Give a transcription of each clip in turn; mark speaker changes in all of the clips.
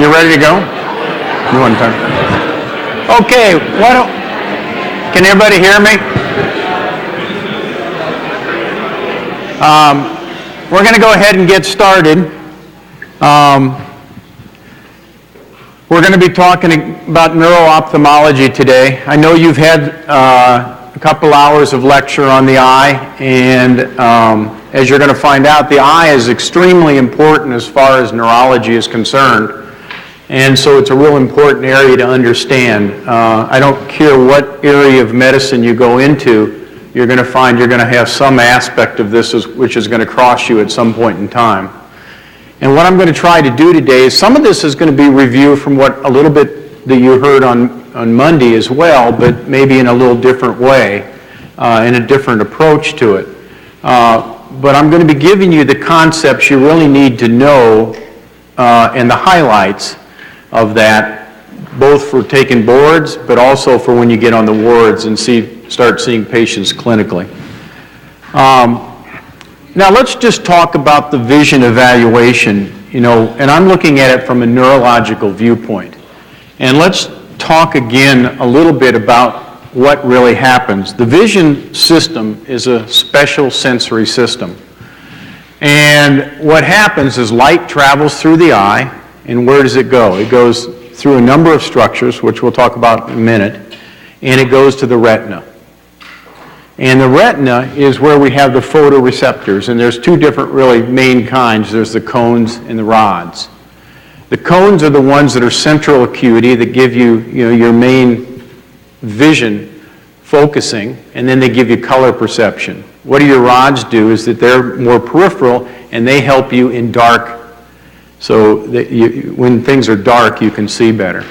Speaker 1: You ready to go? You want time? Okay, can everybody hear me? We're going to go ahead and get started. We're going to be talking about neuro-ophthalmology today. I know you've had a couple hours of lecture on the eye, and as you're going to find out, the eye is extremely important as far as neurology is concerned. And so it's a real important area to understand. I don't care what area of medicine you go into, you're going to find you're going to have some aspect of this which is going to cross you at some point in time. And what I'm going to try to do today is some of this is going to be review from what a little bit that you heard on Monday as well, but maybe in a little different way, in a different approach to it. But I'm going to be giving you the concepts you really need to know and the highlights of that, both for taking boards, but also for when you get on the wards and start seeing patients clinically. Now let's just talk about the vision evaluation, and I'm looking at it from a neurological viewpoint. And let's talk again a little bit about what really happens. The vision system is a special sensory system. And what happens is light travels through the eye. And where does it go? It goes through a number of structures, which we'll talk about in a minute, and it goes to the retina. And the retina is where we have the photoreceptors, and there's two different really main kinds. There's the cones and the rods. The cones are the ones that are central acuity that give you, your main vision focusing, and then they give you color perception. What do your rods do is that they're more peripheral, and they help you in dark. So that when things are dark, you can see better.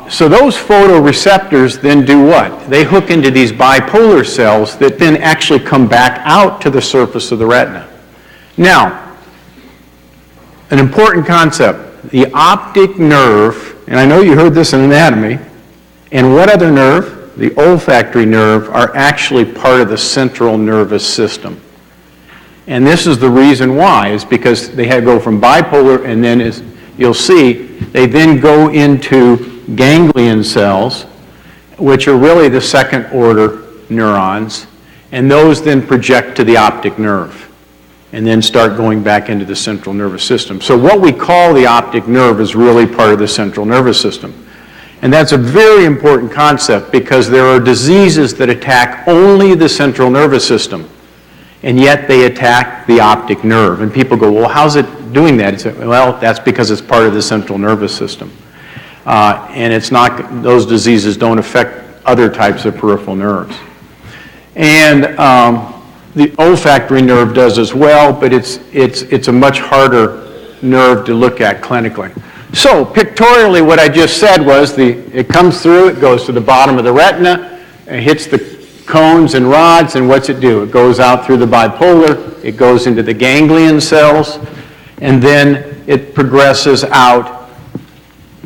Speaker 1: So those photoreceptors then do what? They hook into these bipolar cells that then actually come back out to the surface of the retina. Now, an important concept, the optic nerve, and I know you heard this in anatomy, and what other nerve? The olfactory nerve are actually part of the central nervous system. And this is the reason why, is because they go from bipolar, and then, as you'll see, they then go into ganglion cells, which are really the second order neurons, and those then project to the optic nerve, and then start going back into the central nervous system. So what we call the optic nerve is really part of the central nervous system. And that's a very important concept, because there are diseases that attack only the central nervous system, and yet they attack the optic nerve. And people go, well, how's it doing that? It's, well, that's because it's part of the central nervous system. And it's not, those diseases don't affect other types of peripheral nerves. And the olfactory nerve does as well, but it's a much harder nerve to look at clinically. So pictorially, what I just said was it comes through, it goes to the bottom of the retina, it hits the cones and rods, and what's it do? It goes out through the bipolar, it goes into the ganglion cells, and then it progresses out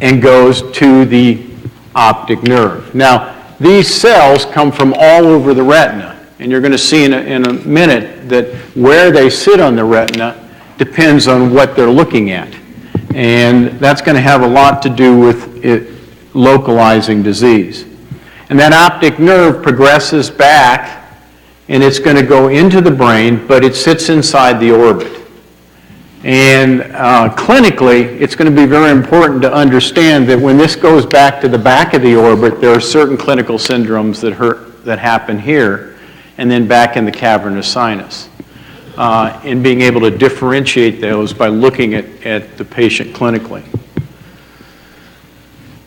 Speaker 1: and goes to the optic nerve. Now, these cells come from all over the retina, and you're going to see in a minute that where they sit on the retina depends on what they're looking at. And that's going to have a lot to do with it localizing disease. And that optic nerve progresses back, and it's going to go into the brain, but it sits inside the orbit. And clinically, it's going to be very important to understand that when this goes back to the back of the orbit, there are certain clinical syndromes that happen here, and then back in the cavernous sinus. And being able to differentiate those by looking at the patient clinically.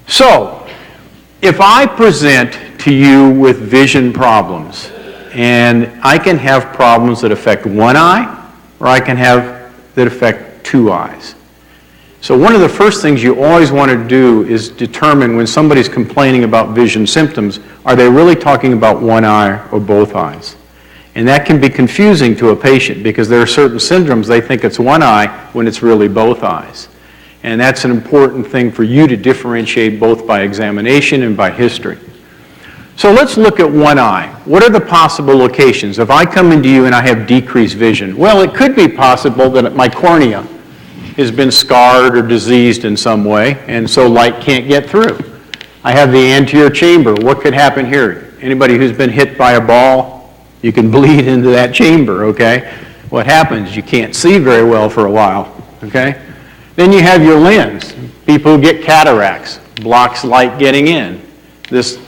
Speaker 1: So, if I present to you with vision problems, and I can have problems that affect one eye, or I can have that affect two eyes. So one of the first things you always want to do is determine when somebody's complaining about vision symptoms, are they really talking about one eye or both eyes? And that can be confusing to a patient, because there are certain syndromes they think it's one eye when it's really both eyes. And that's an important thing for you to differentiate both by examination and by history. So let's look at one eye. What are the possible locations? If I come into you and I have decreased vision, well, it could be possible that my cornea has been scarred or diseased in some way, and so light can't get through. I have the anterior chamber. What could happen here? Anybody who's been hit by a ball, you can bleed into that chamber, okay? What happens? You can't see very well for a while, okay? Then you have your lens. People who get cataracts, blocks light getting in. This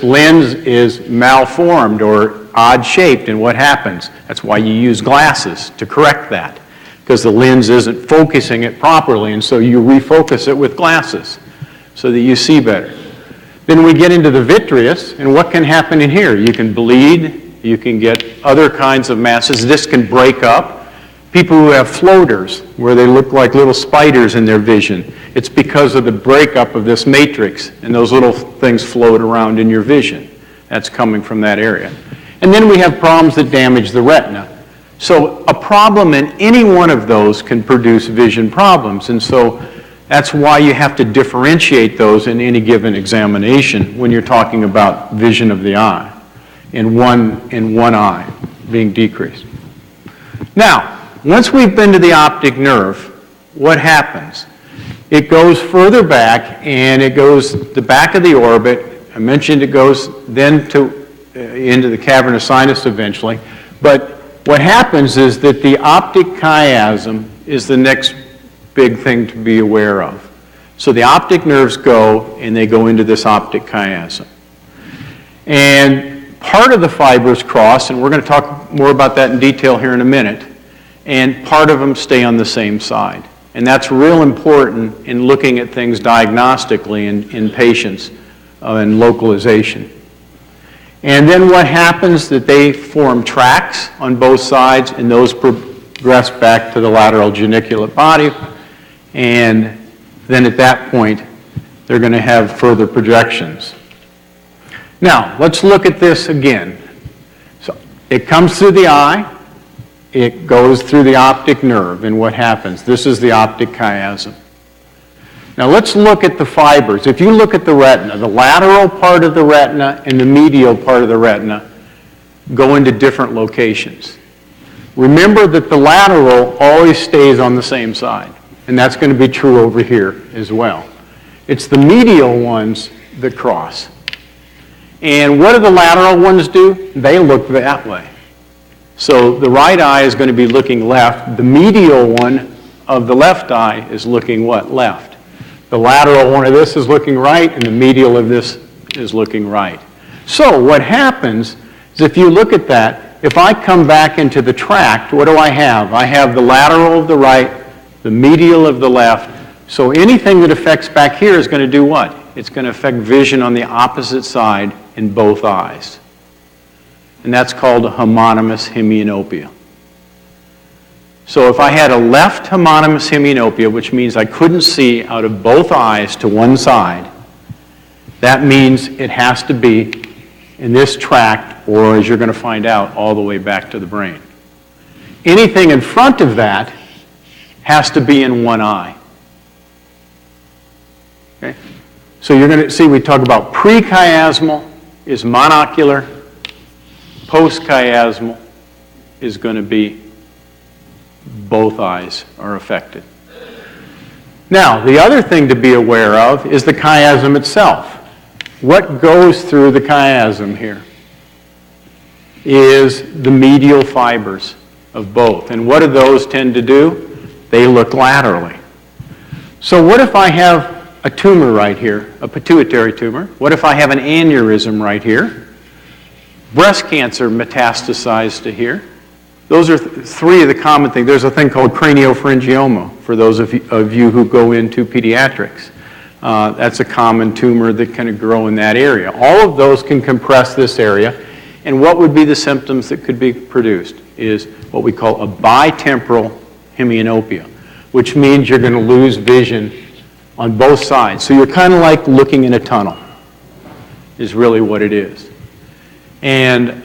Speaker 1: lens is malformed or odd-shaped, and what happens? That's why you use glasses to correct that, because the lens isn't focusing it properly, and so you refocus it with glasses so that you see better. Then we get into the vitreous, and what can happen in here? You can bleed, you can get other kinds of masses. This can break up. People who have floaters, where they look like little spiders in their vision, it's because of the breakup of this matrix, and those little things float around in your vision. That's coming from that area. And then we have problems that damage the retina. So a problem in any one of those can produce vision problems, and so that's why you have to differentiate those in any given examination when you're talking about vision of the eye in one eye being decreased. Now, once we've been to the optic nerve, what happens? It goes further back, and it goes the back of the orbit. I mentioned it goes then into the cavernous sinus eventually, but what happens is that the optic chiasm is the next big thing to be aware of. So the optic nerves go, and they go into this optic chiasm. And part of the fibers cross, and we're going to talk more about that in detail here in a minute, and part of them stay on the same side. And that's real important in looking at things diagnostically in patients and localization. And then what happens that they form tracts on both sides, and those progress back to the lateral geniculate body. And then at that point, they're going to have further projections. Now, let's look at this again. So it comes through the eye, it goes through the optic nerve, and what happens? This is the optic chiasm. Now let's look at the fibers. If you look at the retina, the lateral part of the retina and the medial part of the retina go into different locations. Remember that the lateral always stays on the same side. And that's going to be true over here as well. It's the medial ones that cross. And what do the lateral ones do? They look that way. So the right eye is going to be looking left. The medial one of the left eye is looking what? Left. The lateral one of this is looking right, and the medial of this is looking right. So what happens is if you look at that, if I come back into the tract, what do I have? I have the lateral of the right, the medial of the left. So anything that affects back here is going to do what? It's going to affect vision on the opposite side in both eyes. And that's called a homonymous hemianopia. So if I had a left homonymous hemianopia, which means I couldn't see out of both eyes to one side, that means it has to be in this tract, or as you're going to find out, all the way back to the brain. Anything in front of that has to be in one eye. Okay? So you're going to see we talk about prechiasmal is monocular, postchiasmal is going to be both eyes are affected. Now, the other thing to be aware of is the chiasm itself. What goes through the chiasm here is the medial fibers of both. And what do those tend to do? They look laterally. So what if I have a tumor right here, a pituitary tumor? What if I have an aneurysm right here? Breast cancer metastasized to here. Those are three of the common things. There's a thing called craniopharyngioma for those of you who go into pediatrics. That's a common tumor that can grow in that area. All of those can compress this area. And what would be the symptoms that could be produced is what we call a bitemporal hemianopia, which means you're going to lose vision on both sides. So you're kind of like looking in a tunnel, is really what it is. And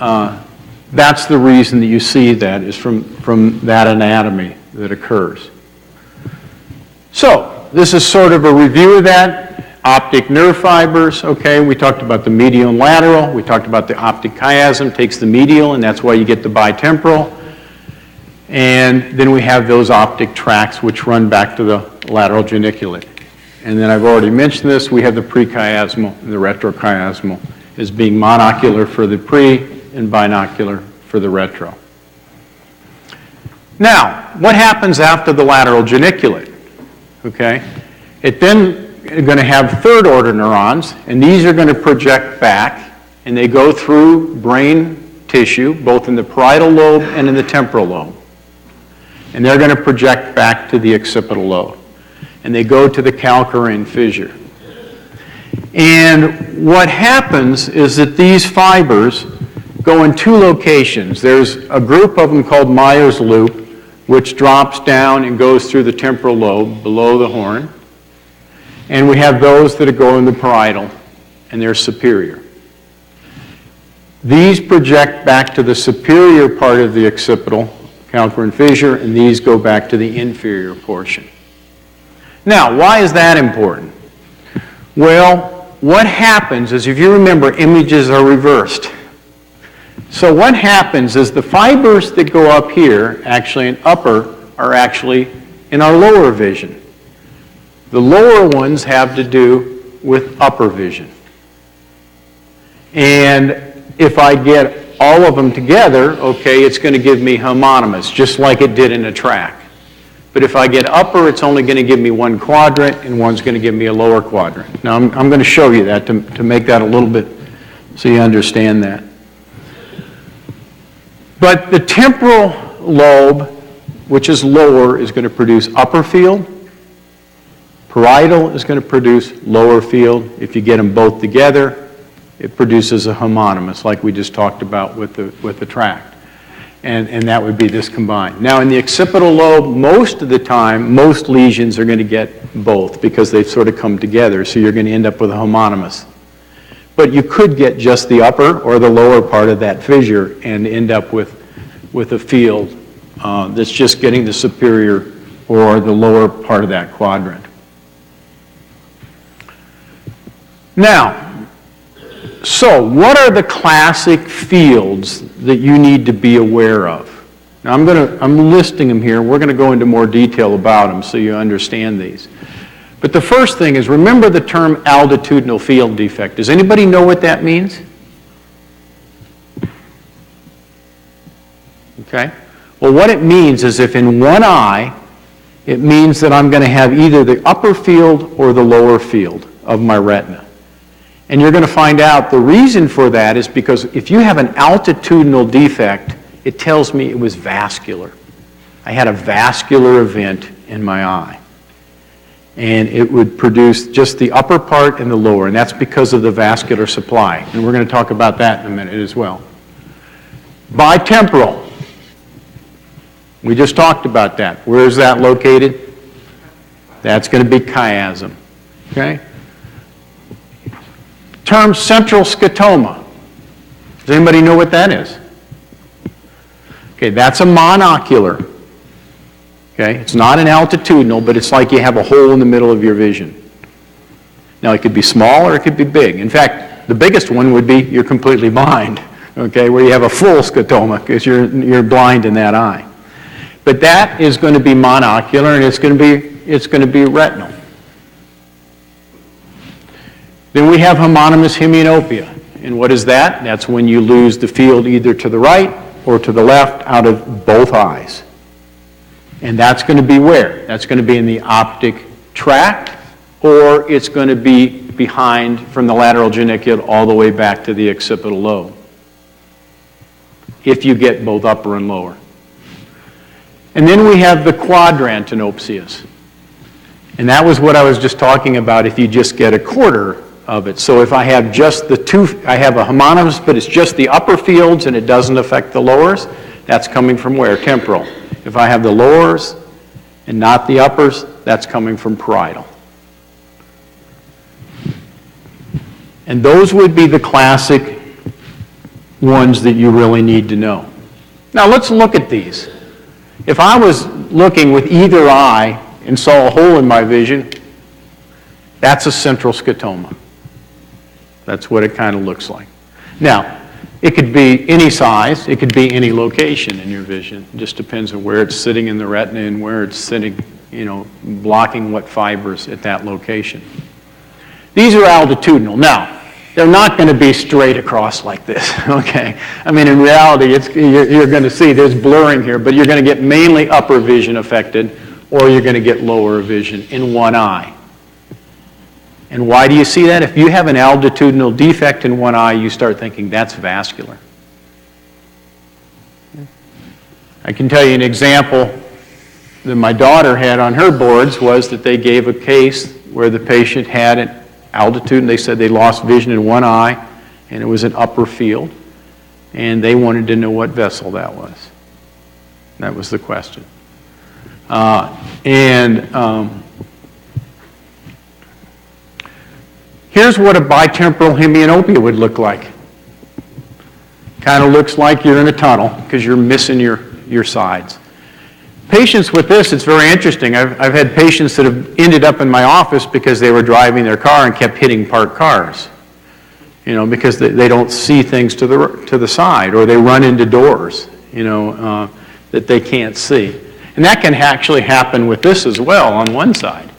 Speaker 1: that's the reason that you see that is from that anatomy that occurs. So this is sort of a review of that. Optic nerve fibers, okay, we talked about the medial and lateral. We talked about the optic chiasm takes the medial, and that's why you get the bitemporal. And then we have those optic tracts which run back to the lateral geniculate. And then I've already mentioned this, we have the prechiasmal and the retrochiasmal as being monocular for the pre and binocular for the retro. Now, what happens after the lateral geniculate? Okay, it then is going to have third order neurons, and these are going to project back, and they go through brain tissue, both in the parietal lobe and in the temporal lobe. And they're going to project back to the occipital lobe. And they go to the calcarine fissure. And what happens is that these fibers go in two locations. There's a group of them called Meyer's loop, which drops down and goes through the temporal lobe below the horn. And we have those that go in the parietal, and they're superior. These project back to the superior part of the occipital calcarine fissure, and these go back to the inferior portion. Now, why is that important? Well, what happens is, if you remember, images are reversed. So what happens is the fibers that go up here, actually in upper, are actually in our lower vision. The lower ones have to do with upper vision. And if I get all of them together, okay, it's going to give me homonymous, just like it did in a track. But if I get upper, it's only going to give me one quadrant, and one's going to give me a lower quadrant. Now, I'm going to show you that to make that a little bit so you understand that. But the temporal lobe, which is lower, is going to produce upper field. Parietal is going to produce lower field. If you get them both together, it produces a homonymous, like we just talked about with the tract. And that would be this combined. Now, in the occipital lobe, most of the time, most lesions are going to get both because they've sort of come together, so you're going to end up with a homonymous. But you could get just the upper or the lower part of that fissure and end up with a field that's just getting the superior or the lower part of that quadrant. Now, so what are the classic fields that you need to be aware of? Now, I'm listing them here. We're going to go into more detail about them so you understand these. But the first thing is, remember the term altitudinal field defect. Does anybody know what that means? Okay. Well, what it means is if in one eye, it means that I'm going to have either the upper field or the lower field of my retina. And you're going to find out the reason for that is because if you have an altitudinal defect, it tells me it was vascular. I had a vascular event in my eye. And it would produce just the upper part and the lower, and that's because of the vascular supply. And we're going to talk about that in a minute as well. Bitemporal. We just talked about that. Where is that located? That's going to be chiasm. Okay? Term central scotoma. Does anybody know what that is? Okay, that's a monocular. Okay, it's not an altitudinal, but it's like you have a hole in the middle of your vision. Now, it could be small or it could be big. In fact, the biggest one would be you're completely blind, okay, where you have a full scotoma because you're blind in that eye. But that is going to be monocular, and it's going to be retinal. Then we have homonymous hemianopia. And what is that? That's when you lose the field either to the right or to the left out of both eyes. And that's going to be where? That's going to be in the optic tract, or it's going to be behind from the lateral geniculate all the way back to the occipital lobe, if you get both upper and lower. And then we have the quadrantenopsias. And that was what I was just talking about if you just get a quarter of it. So if I have just the two, I have a homonymous, but it's just the upper fields and it doesn't affect the lowers, that's coming from where? Temporal. If I have the lowers and not the uppers, that's coming from parietal. And those would be the classic ones that you really need to know. Now let's look at these. If I was looking with either eye and saw a hole in my vision, that's a central scotoma. That's what it kind of looks like. Now, It could be any size, it could be any location in your vision. It just depends on where it's sitting in the retina and where it's sitting, blocking what fibers at that location. These are altitudinal. Now, they're not going to be straight across like this, okay? I mean, in reality, you're going to see there's blurring here, but you're going to get mainly upper vision affected, or you're going to get lower vision in one eye. And why do you see that? If you have an altitudinal defect in one eye, you start thinking that's vascular. I can tell you an example that my daughter had on her boards was that they gave a case where the patient had an altitude, and they said they lost vision in one eye, and it was an upper field, and they wanted to know what vessel that was. That was the question. Here's what a bitemporal hemianopia would look like. Kind of looks like you're in a tunnel because you're missing your sides. Patients with this, it's very interesting. I've had patients that have ended up in my office because they were driving their car and kept hitting parked cars. Because they don't see things to the side, or they run into doors, that they can't see. And that can actually happen with this as well on one side.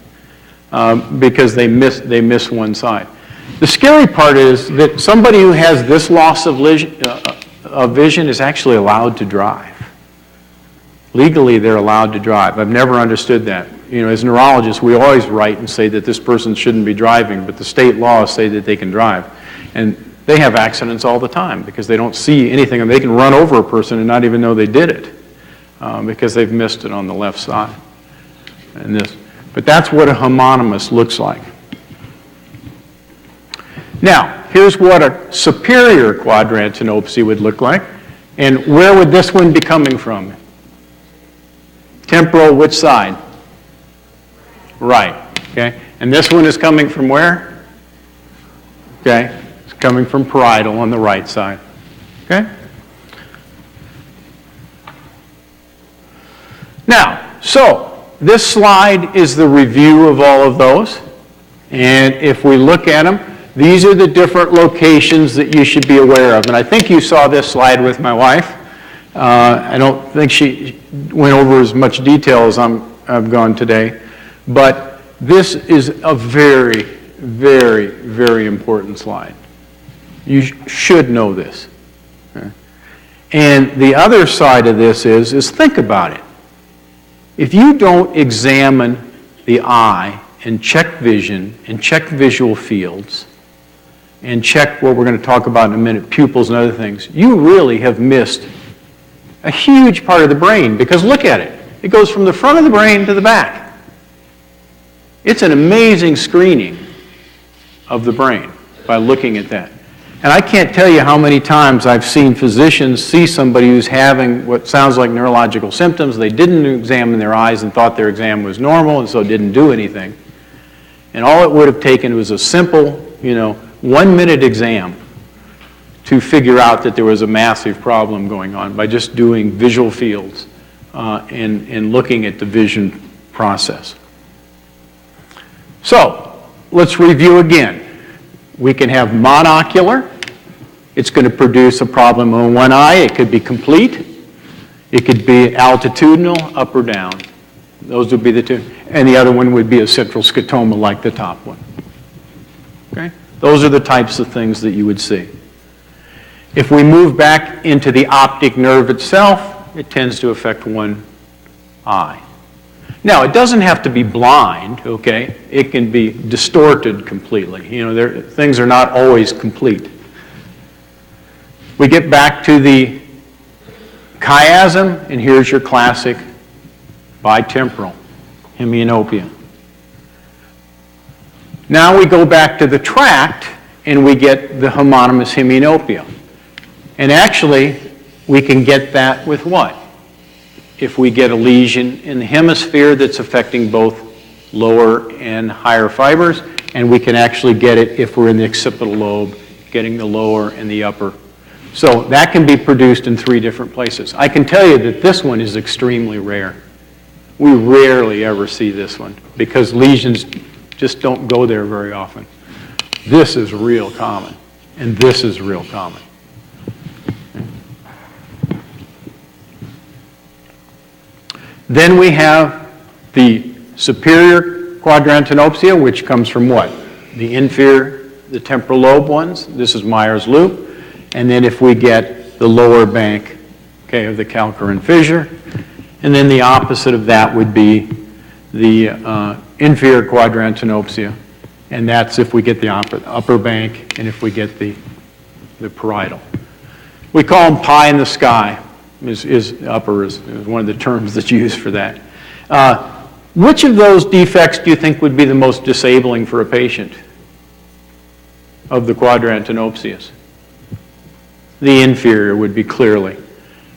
Speaker 1: Because they miss one side. The scary part is that somebody who has this loss of vision is actually allowed to drive. Legally, they're allowed to drive. I've never understood that. As neurologists, we always write and say that this person shouldn't be driving, but the state laws say that they can drive. And they have accidents all the time because they don't see anything, and they can run over a person and not even know they did it because they've missed it on the left side. But that's what a homonymous looks like. Now, here's what a superior quadrantenopsy would look like. And where would this one be coming from? Temporal, which side? Right, okay? And this one is coming from where? Okay, it's coming from parietal on the right side, okay? Now, so this slide is the review of all of those. And if we look at them, these are the different locations that you should be aware of. And I think you saw this slide with my wife. I don't think she went over as much detail as I've gone today. But this is a very, very, very important slide. You should know this. Okay? And the other side of this is think about it. If you don't examine the eye and check vision and check visual fields and check what we're going to talk about in a minute, pupils and other things, you really have missed a huge part of the brain, because look at it. It goes from the front of the brain to the back. It's an amazing screening of the brain by looking at that. And I can't tell you how many times I've seen physicians see somebody who's having what sounds like neurological symptoms. They didn't examine their eyes and thought their exam was normal, and so didn't do anything. And all it would have taken was a simple, 1-minute exam to figure out that there was a massive problem going on by just doing visual fields and looking at the vision process. So, let's review again. We can have monocular. It's going to produce a problem in one eye. It could be complete. It could be altitudinal, up or down. Those would be the two. And the other one would be a central scotoma like the top one. Okay? Those are the types of things that you would see. If we move back into the optic nerve itself, it tends to affect one eye. Now, it doesn't have to be blind, okay? It can be distorted completely. Things are not always complete. We get back to the chiasm, and here's your classic bitemporal hemianopia. Now we go back to the tract, and we get the homonymous hemianopia. And actually, we can get that with what? If we get a lesion in the hemisphere that's affecting both lower and higher fibers, and we can actually get it if we're in the occipital lobe, getting the lower and the upper. So that can be produced in 3 different places. I can tell you that this one is extremely rare. We rarely ever see this one because lesions just don't go there very often. This is real common, and this is real common. Then we have the superior quadrantenopsia, which comes from what? The inferior, the temporal lobe ones. This is Meyer's loop. And then if we get the lower bank, okay, of the calcarine fissure, and then the opposite of that would be the inferior quadrantenopsia, and that's if we get the upper bank and if we get the parietal. We call them pie in the sky. Upper is one of the terms that's used for that. Which of those defects do you think would be the most disabling for a patient of the quadrantenopsias? The inferior would be clearly.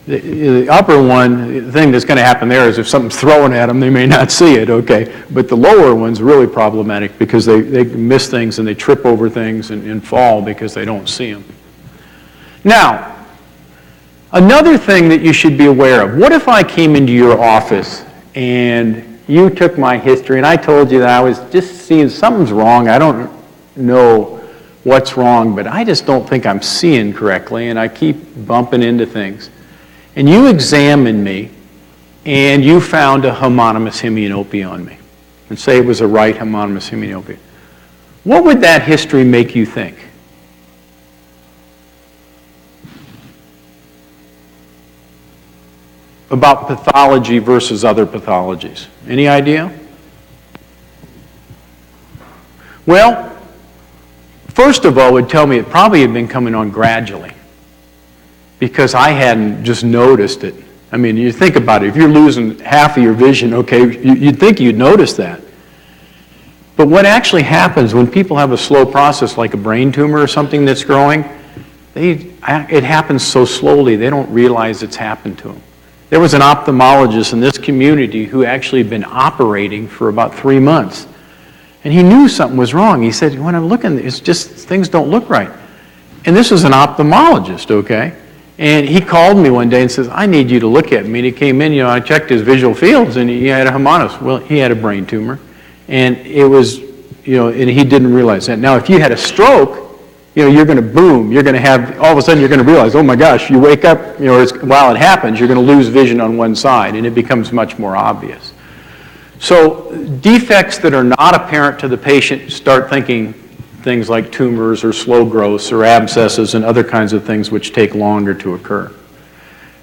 Speaker 1: The upper one, the thing that's going to happen there is if something's thrown at them, they may not see it, okay? But the lower one's really problematic because they miss things and they trip over things and fall because they don't see them. Now, another thing that you should be aware of, what if I came into your office and you took my history and I told you that I was just seeing something's wrong, I don't know what's wrong, but I just don't think I'm seeing correctly and I keep bumping into things. And you examined me, and you found a homonymous hemianopia on me, and say it was a right homonymous hemianopia. What would that history make you think? About pathology versus other pathologies. Any idea? Well, first of all, it would tell me it probably had been coming on gradually, because I hadn't just noticed it. I mean, you think about it. If you're losing half of your vision, okay, you'd think you'd notice that. But what actually happens when people have a slow process like a brain tumor or something that's growing, it happens so slowly they don't realize it's happened to them. There was an ophthalmologist in this community who actually had been operating for about 3 months. And he knew something was wrong. He said, when I'm looking, it's just things don't look right. And this was an ophthalmologist, okay? And he called me one day and says, I need you to look at me. And he came in, I checked his visual fields, and he had a homonymous. Well, he had a brain tumor. And it was, and he didn't realize that. Now, if you had a stroke, you're going to boom. You're going to have, all of a sudden, you're going to realize, oh my gosh, you wake up, while it happens, you're going to lose vision on one side, and it becomes much more obvious. So defects that are not apparent to the patient, start thinking things like tumors or slow growths or abscesses and other kinds of things which take longer to occur.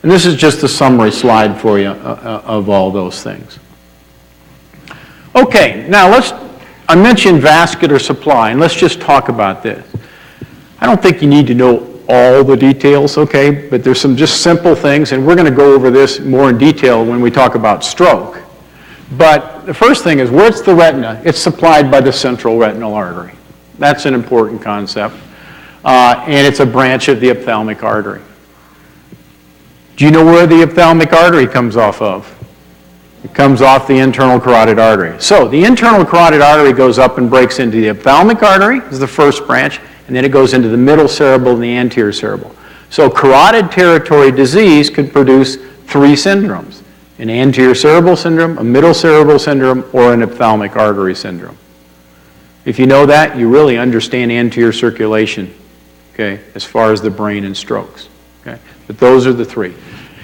Speaker 1: And this is just a summary slide for you of all those things. Okay, now I mentioned vascular supply, and let's just talk about this. I don't think you need to know all the details, okay, but there's some just simple things, and we're going to go over this more in detail when we talk about stroke. But the first thing is, where's the retina? It's supplied by the central retinal artery. That's an important concept. And it's a branch of the ophthalmic artery. Do you know where the ophthalmic artery comes off of? It comes off the internal carotid artery. So the internal carotid artery goes up and breaks into the ophthalmic artery, is the first branch, and then it goes into the middle cerebral and the anterior cerebral. So carotid territory disease could produce 3 syndromes: an anterior cerebral syndrome, a middle cerebral syndrome, or an ophthalmic artery syndrome. If you know that, you really understand anterior circulation, okay, as far as the brain and strokes. Okay? But those are the 3.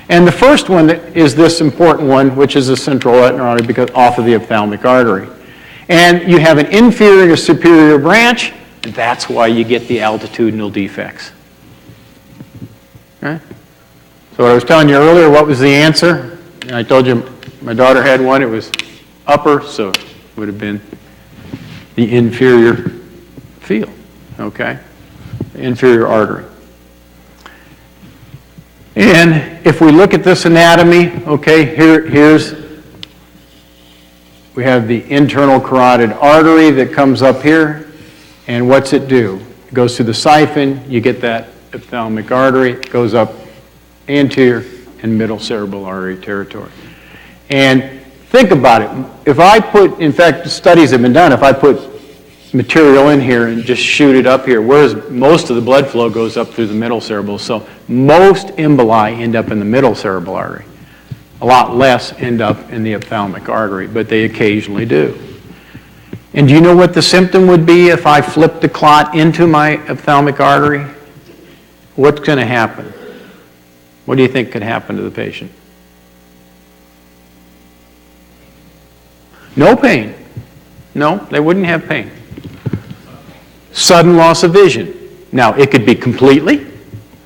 Speaker 1: And the first one is this important one, which is the central retinal artery, because off of the ophthalmic artery. And you have an inferior superior branch, and that's why you get the altitudinal defects. Okay? So what I was telling you earlier, what was the answer? And I told you my daughter had one. It was upper, so it would have been the inferior field, okay? The inferior artery. And if we look at this anatomy, okay, we have the internal carotid artery that comes up here, and what's it do? It goes through the siphon, you get that ophthalmic artery, it goes up anterior and middle cerebral artery territory. And think about it. If I put, in fact, studies have been done, if I put material in here and just shoot it up here, whereas most of the blood flow goes up through the middle cerebral. So most emboli end up in the middle cerebral artery. A lot less end up in the ophthalmic artery, but they occasionally do. And do you know what the symptom would be if I flipped the clot into my ophthalmic artery? What's going to happen? What do you think could happen to the patient? No pain. No, they wouldn't have pain. Sudden loss of vision. Now, it could be completely,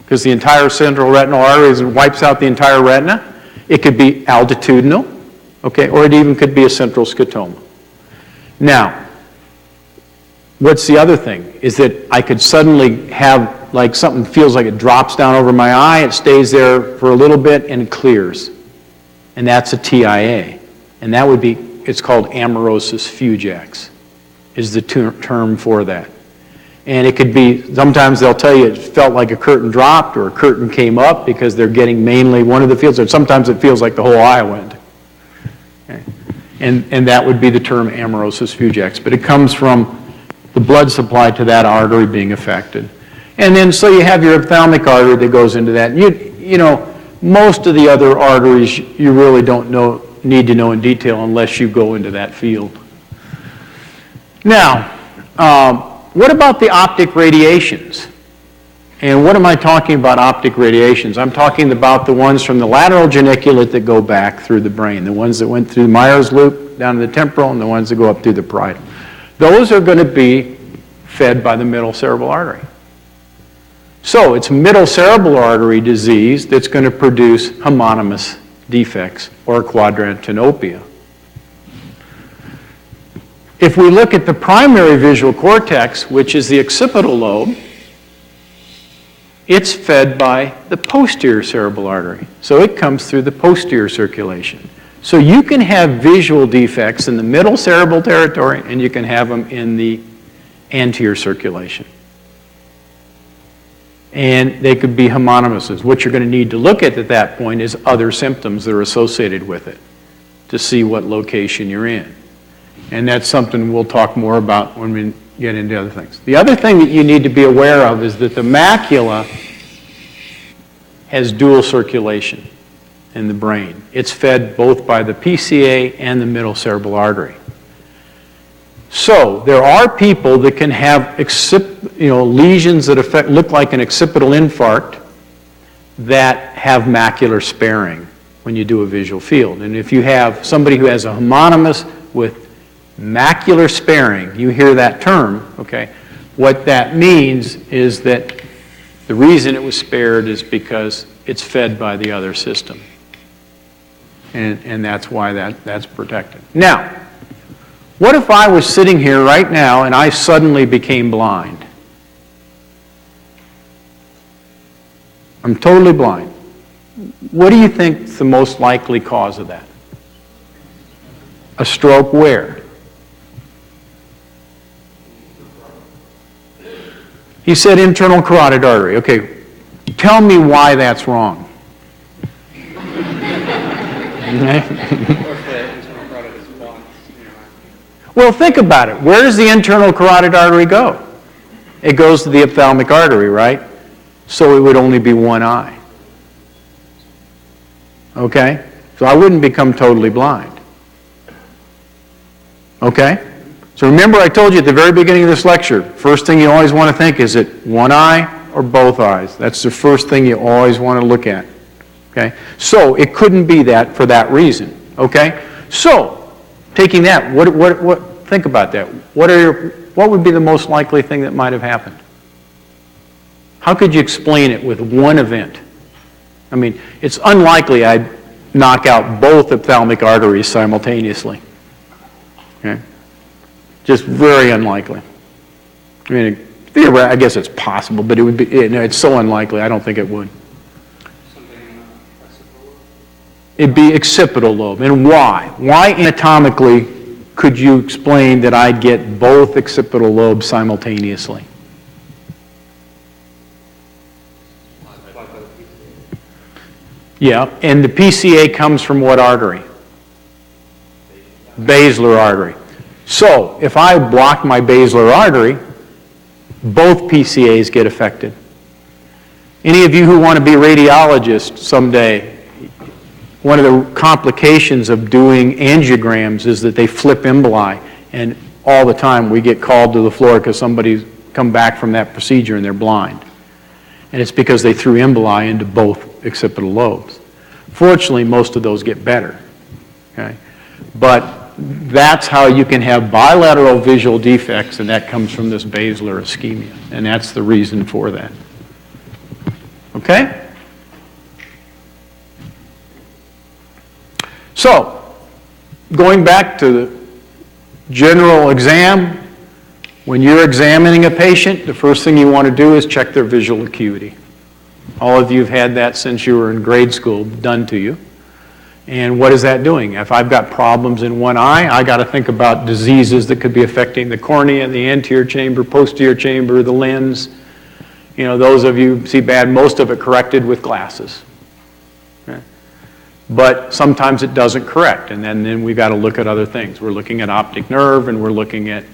Speaker 1: because the entire central retinal artery wipes out the entire retina. It could be altitudinal, okay, or it even could be a central scotoma. Now, what's the other thing? Is that I could suddenly have, like, something feels like it drops down over my eye, it stays there for a little bit, and it clears. And that's a TIA. And that would be, it's called amaurosis fugax, is the term for that. And it could be, sometimes they'll tell you it felt like a curtain dropped or a curtain came up because they're getting mainly one of the fields, or sometimes it feels like the whole eye went. Okay. And that would be the term amaurosis fugax. But it comes from the blood supply to that artery being affected. And then, so you have your ophthalmic artery that goes into that. You know, most of the other arteries you really don't need to know in detail unless you go into that field. Now, what about the optic radiations? And what am I talking about optic radiations? I'm talking about the ones from the lateral geniculate that go back through the brain, the ones that went through Meyer's loop down to the temporal, and the ones that go up through the parietal. Those are going to be fed by the middle cerebral artery. So it's middle cerebral artery disease that's going to produce homonymous defects or quadrantenopia. If we look at the primary visual cortex, which is the occipital lobe, it's fed by the posterior cerebral artery. So it comes through the posterior circulation. So you can have visual defects in the middle cerebral territory, and you can have them in the anterior circulation. And they could be homonymouses. What you're going to need to look at that point is other symptoms that are associated with it to see what location you're in. And that's something we'll talk more about when we get into other things. The other thing that you need to be aware of is that the macula has dual circulation in the brain. It's fed both by the PCA and the middle cerebral artery. So there are people that can have lesions that look like an occipital infarct that have macular sparing when you do a visual field. And if you have somebody who has a homonymous with macular sparing, you hear that term, okay? What that means is that the reason it was spared is because it's fed by the other system. And that's why that's protected. Now, what if I was sitting here right now and I suddenly became blind? I'm totally blind. What do you think is the most likely cause of that? A stroke where? He said internal carotid artery. Okay, tell me why that's wrong. Well, think about it. Where does the internal carotid artery go? It goes to the ophthalmic artery, right? So it would only be one eye. Okay? So I wouldn't become totally blind. Okay? So remember I told you at the very beginning of this lecture, first thing you always want to think is it one eye or both eyes? That's the first thing you always want to look at. Okay? So it couldn't be that for that reason. Okay? So, taking that, think about that. What would be the most likely thing that might have happened? How could you explain it with one event? I mean, it's unlikely I'd knock out both ophthalmic arteries simultaneously. Okay? Just very unlikely. I mean, theoretically, I guess it's possible, but it would be. It's so unlikely. I don't think it would. It'd be occipital lobe. And why? Why anatomically could you explain that I'd get both occipital lobes simultaneously? Yeah, and the PCA comes from what artery? Basilar artery. So, if I block my basilar artery, both PCAs get affected. Any of you who want to be radiologists someday, one of the complications of doing angiograms is that they flip emboli, and all the time we get called to the floor because somebody's come back from that procedure and they're blind. And it's because they threw emboli into both occipital lobes. Fortunately, most of those get better. Okay? But that's how you can have bilateral visual defects, and that comes from this basilar ischemia, and that's the reason for that. Okay? So, going back to the general exam, when you're examining a patient, the first thing you want to do is check their visual acuity. All of you have had that since you were in grade school done to you. And what is that doing? If I've got problems in one eye, I got to think about diseases that could be affecting the cornea, the anterior chamber, posterior chamber, the lens. You know, those of you see bad, most of it corrected with glasses. Okay? But sometimes it doesn't correct, and then we've got to look at other things. We're looking at optic nerve, and we're looking at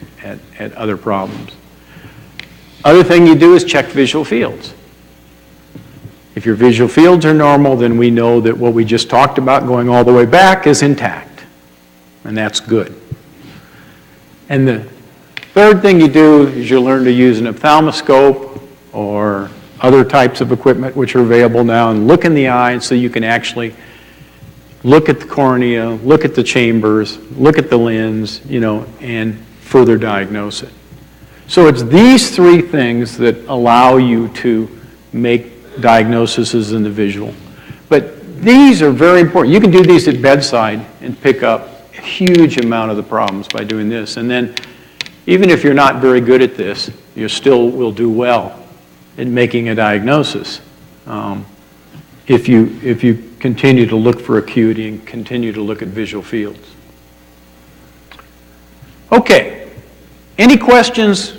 Speaker 1: other problems. Other thing you do is check visual fields. If your visual fields are normal, then we know that what we just talked about going all the way back is intact, and that's good. And the third thing you do is you learn to use an ophthalmoscope or other types of equipment which are available now and look in the eye so you can actually look at the cornea, look at the chambers, look at the lens, you know, and further diagnose it. So it's these three things that allow you to make diagnoses in the visual. But these are very important. You can do these at bedside and pick up a huge amount of the problems by doing this. And then even if you're not very good at this, you still will do well in making a diagnosis if you continue to look for acuity and continue to look at visual fields. Okay, any questions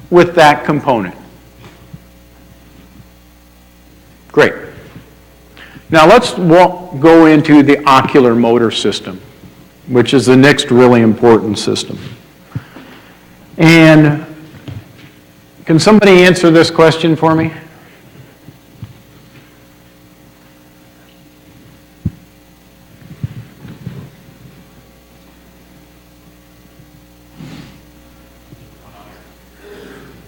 Speaker 1: with that component? Great. Now let's go into the ocular motor system, which is the next really important system. And can somebody answer this question for me?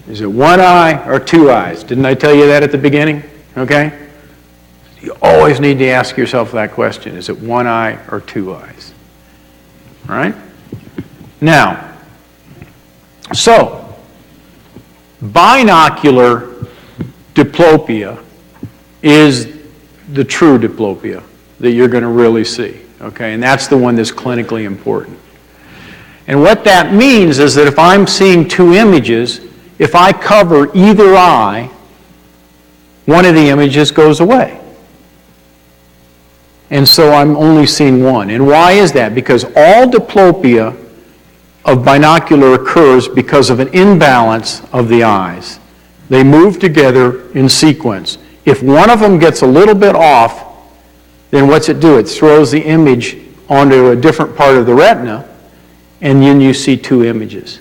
Speaker 1: Is it one eye or two eyes? Didn't I tell you that at the beginning? Okay? You always need to ask yourself that question. Is it one eye or two eyes? All right? Now, so, binocular diplopia is the true diplopia that you're going to really see. Okay? And that's the one that's clinically important. And what that means is that if I'm seeing two images, if I cover either eye, one of the images goes away. And so I'm only seeing one. And why is that? Because all diplopia of binocular occurs because of an imbalance of the eyes. They move together in sequence. If one of them gets a little bit off, then what's it do? It throws the image onto a different part of the retina, and then you see two images.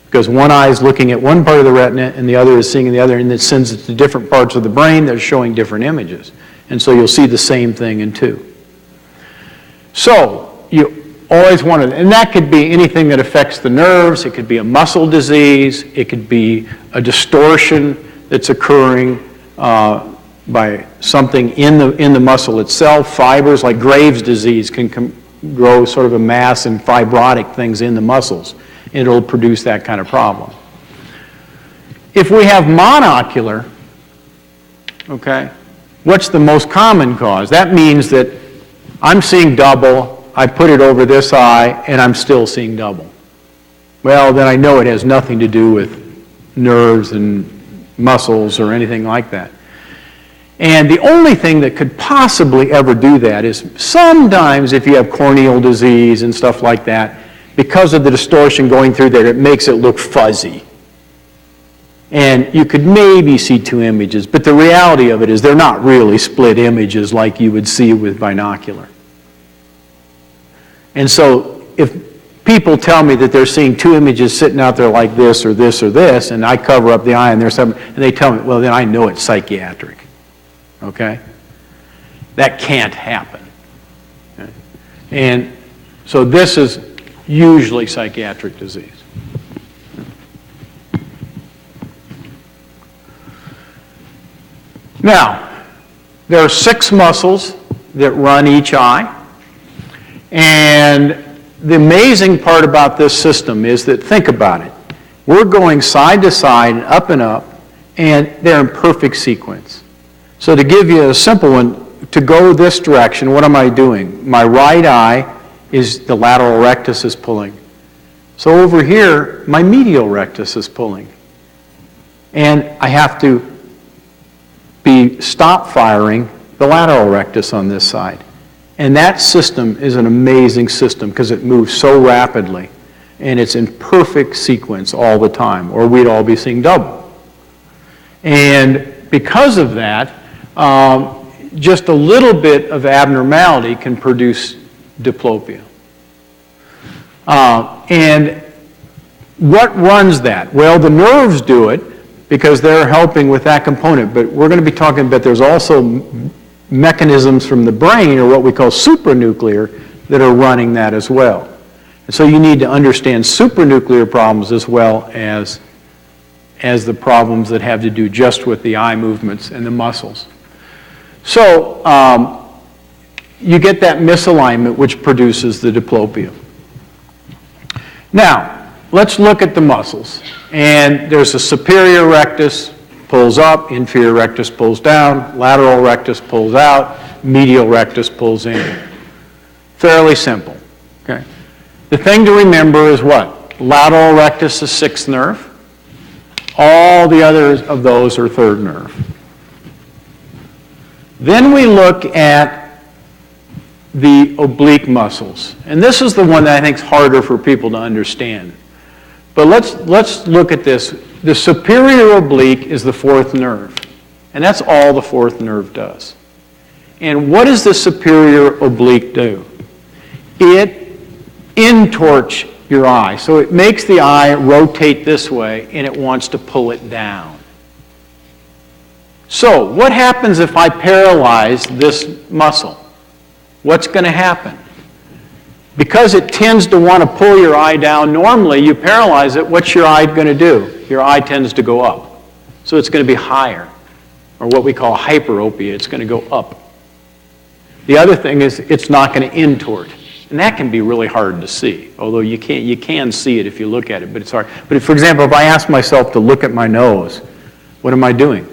Speaker 1: Because one eye is looking at one part of the retina and the other is seeing the other, and it sends it to different parts of the brain that are showing different images. And so you'll see the same thing in two. So you always want to, and that could be anything that affects the nerves. It could be a muscle disease. It could be a distortion that's occurring by something in the muscle itself. Fibers like Graves' disease can grow sort of a mass and fibrotic things in the muscles. It'll produce that kind of problem. If we have monocular, okay, what's the most common cause? That means that I'm seeing double, I put it over this eye, and I'm still seeing double. Well, then I know it has nothing to do with nerves and muscles or anything like that. And the only thing that could possibly ever do that is sometimes if you have corneal disease and stuff like that, because of the distortion going through there, it makes it look fuzzy. And you could maybe see two images, but the reality of it is they're not really split images like you would see with binocular. And so if people tell me that they're seeing two images sitting out there like this or this or this, and I cover up the eye and there's something, and they tell me, well, then I know it's psychiatric. Okay? That can't happen. Okay? And so this is usually psychiatric disease. Now, there are 6 muscles that run each eye, and the amazing part about this system is that, think about it, we're going side to side and up, and they're in perfect sequence. So to give you a simple one, to go this direction, what am I doing? My right eye is the lateral rectus is pulling. So over here, my medial rectus is pulling. And I have to stop firing the lateral rectus on this side. And that system is an amazing system because it moves so rapidly. And it's in perfect sequence all the time, or we'd all be seeing double. And because of that, just a little bit of abnormality can produce diplopia. And what runs that? Well, the nerves do it because they're helping with that component, but we're going to be talking about there's also mechanisms from the brain, or what we call supranuclear, that are running that as well. And so you need to understand supranuclear problems as well as the problems that have to do just with the eye movements and the muscles. So you get that misalignment which produces the diplopia. Now, let's look at the muscles. And there's a superior rectus, pulls up, inferior rectus pulls down, lateral rectus pulls out, medial rectus pulls in. Fairly simple. Okay. The thing to remember is what? Lateral rectus is sixth nerve. All the others of those are third nerve. Then we look at the oblique muscles. And this is the one that I think is harder for people to understand. But let's look at this. The superior oblique is the fourth nerve. And that's all the fourth nerve does. And what does the superior oblique do? It intorts your eye. So it makes the eye rotate this way, and it wants to pull it down. So what happens if I paralyze this muscle? What's going to happen? Because it tends to want to pull your eye down, normally you paralyze it, what's your eye going to do? Your eye tends to go up. So it's going to be higher, or what we call hyperopia. It's going to go up. The other thing is it's not going to intort. And that can be really hard to see, although you can see it if you look at it, but it's hard. But for example, if I ask myself to look at my nose, what am I doing?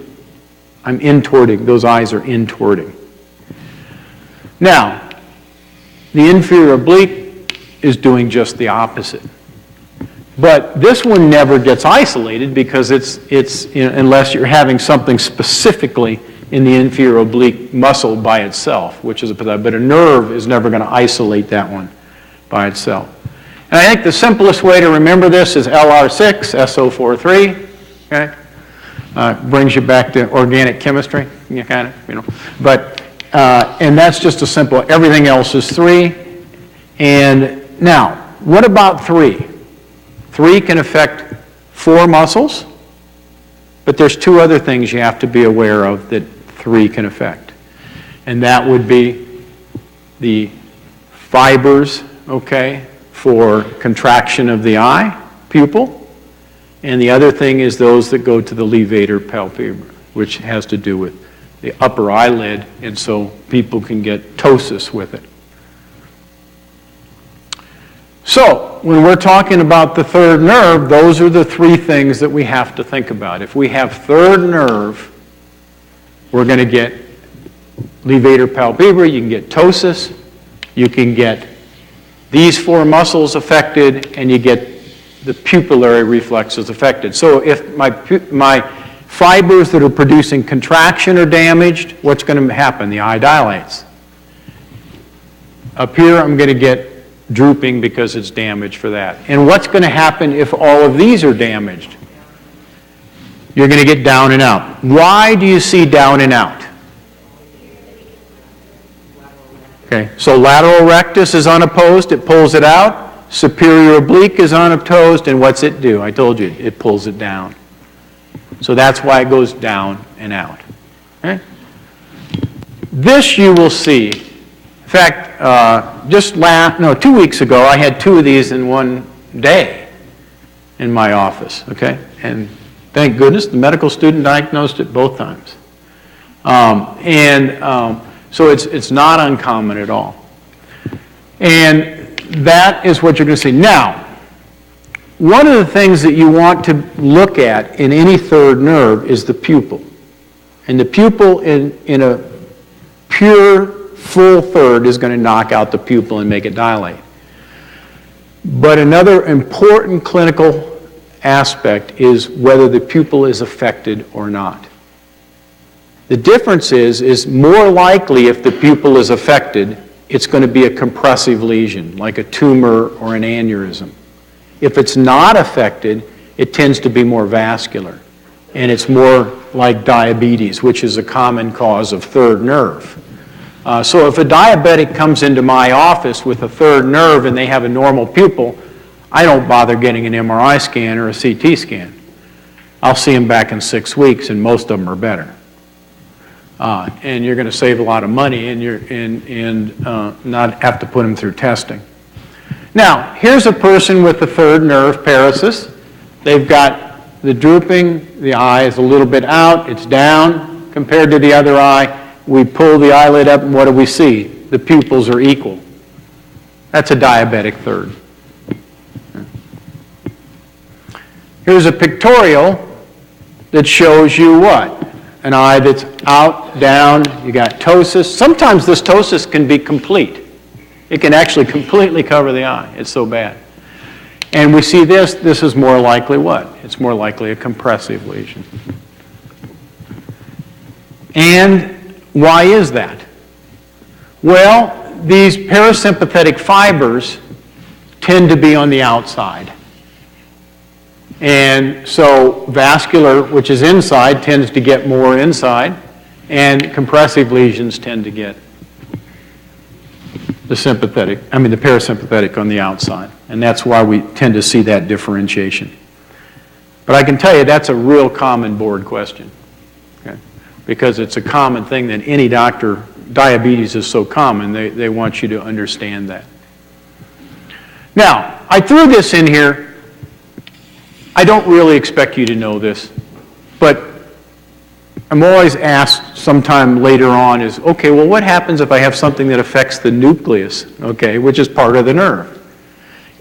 Speaker 1: I'm intorting. Those eyes are intorting. Now, the inferior oblique is doing just the opposite. But this one never gets isolated because it's unless you're having something specifically in the inferior oblique muscle by itself, which is but a nerve is never going to isolate that one by itself. And I think the simplest way to remember this is LR6, SO43. Okay, brings you back to organic chemistry, But and that's just a simple. Everything else is 3. And now, what about 3? 3 can affect 4 muscles, but there's 2 other things you have to be aware of that 3 can affect. And that would be the fibers, okay, for contraction of the eye, pupil. And the other thing is those that go to the levator palpebra, which has to do with the upper eyelid, and so people can get ptosis with it. So, when we're talking about the third nerve, those are the 3 things that we have to think about. If we have third nerve, we're going to get levator palpebra, you can get ptosis, you can get these 4 muscles affected, and you get the pupillary reflexes affected. So if my fibers that are producing contraction are damaged, what's going to happen? The eye dilates. Up here, I'm going to get drooping because it's damaged for that. And what's going to happen if all of these are damaged? You're going to get down and out. Why do you see down and out? Okay, so lateral rectus is unopposed, it pulls it out. Superior oblique is unopposed, and what's it do? I told you, it pulls it down. So that's why it goes down and out. Okay? This you will see. In fact, 2 weeks ago, I had 2 of these in one day in my office. Okay, and thank goodness the medical student diagnosed it both times. So it's not uncommon at all. And that is what you're going to see. Now, one of the things that you want to look at in any third nerve is the pupil. And the pupil in a pure full third is going to knock out the pupil and make it dilate. But another important clinical aspect is whether the pupil is affected or not. The difference is more likely if the pupil is affected, it's going to be a compressive lesion, like a tumor or an aneurysm. If it's not affected, it tends to be more vascular, and it's more like diabetes, which is a common cause of third nerve. So if a diabetic comes into my office with a third nerve and they have a normal pupil, I don't bother getting an MRI scan or a CT scan. I'll see them back in 6 weeks, and most of them are better. And you're going to save a lot of money and not have to put them through testing. Now, here's a person with a third nerve paresis. They've got the drooping, the eye is a little bit out, it's down compared to the other eye. We pull the eyelid up, and what do we see? The pupils are equal. That's a diabetic third. Here's a pictorial that shows you what? An eye that's out, down, you got ptosis. Sometimes this ptosis can be complete. It can actually completely cover the eye. It's so bad. And we see this is more likely what? It's more likely a compressive lesion. And why is that? Well, these parasympathetic fibers tend to be on the outside. And so vascular, which is inside, tends to get more inside, and compressive lesions tend to get the parasympathetic on the outside. And that's why we tend to see that differentiation. But I can tell you that's a real common board question, okay? Because it's a common thing that any doctor, diabetes is so common, they want you to understand that. Now, I threw this in here. I don't really expect you to know this, but I'm always asked sometime later on is, okay, well, what happens if I have something that affects the nucleus, okay, which is part of the nerve?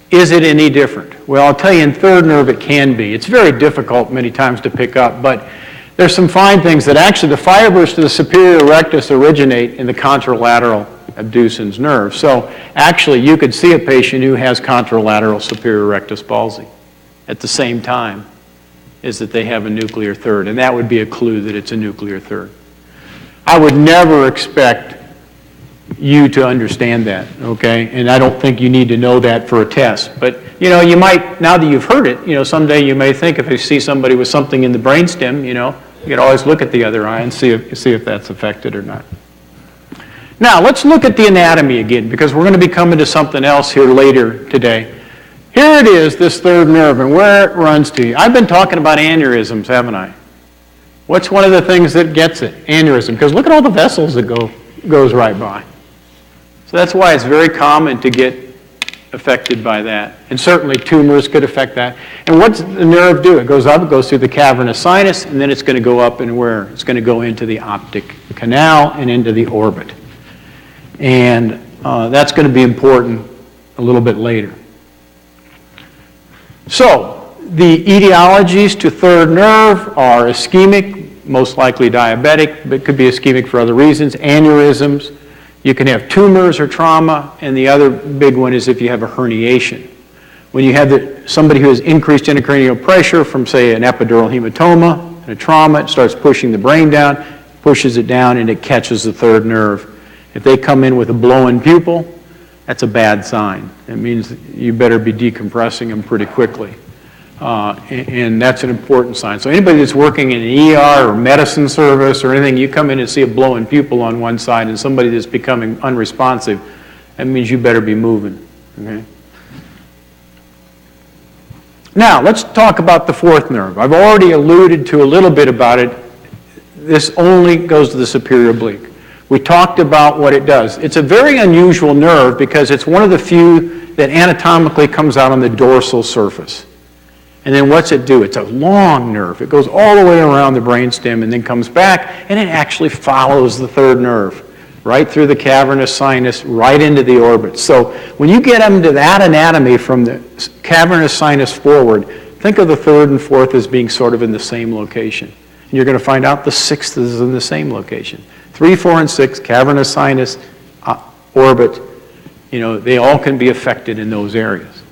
Speaker 1: Is it any different? Well, I'll tell you, in third nerve it can be. It's very difficult many times to pick up, but there's some fine things that actually the fibers to the superior rectus originate in the contralateral abducens nerve. So actually you could see a patient who has contralateral superior rectus palsy at the same time is that they have a nuclear third, and that would be a clue that it's a nuclear third. I would never expect you to understand that, okay? And I don't think you need to know that for a test. But, you know, you might, now that you've heard it, you know, someday you may think if you see somebody with something in the brainstem, you know, you could always look at the other eye and see if that's affected or not. Now, let's look at the anatomy again, because we're going to be coming to something else here later today. Here it is, this third nerve, and where it runs to. I've been talking about aneurysms, haven't I? What's one of the things that gets it? Aneurysm, because look at all the vessels that goes right by. So that's why it's very common to get affected by that. And certainly tumors could affect that. And what's the nerve do? It goes up, it goes through the cavernous sinus, and then it's going to go up and where? It's going to go into the optic canal and into the orbit. And that's going to be important a little bit later. So, the etiologies to third nerve are ischemic, most likely diabetic, but could be ischemic for other reasons, aneurysms. You can have tumors or trauma, and the other big one is if you have a herniation. When you have somebody who has increased intracranial pressure from, say, an epidural hematoma and a trauma, it starts pushing the brain down, pushes it down, and it catches the third nerve. If they come in with a blown pupil, that's a bad sign. It means you better be decompressing them pretty quickly. And that's an important sign. So anybody that's working in an ER or medicine service or anything, you come in and see a blown pupil on one side and somebody that's becoming unresponsive, that means you better be moving. Okay? Now, let's talk about the fourth nerve. I've already alluded to a little bit about it. This only goes to the superior oblique. We talked about what it does. It's a very unusual nerve because it's one of the few that anatomically comes out on the dorsal surface. And then what's it do? It's a long nerve. It goes all the way around the brainstem and then comes back, and it actually follows the third nerve. right through the cavernous sinus, right into the orbit. So when you get into that anatomy from the cavernous sinus forward, think of the third and fourth as being sort of in the same location. And you're going to find out the sixth is in the same location. 3, 4, and 6, cavernous sinus, orbit, they all can be affected in those areas.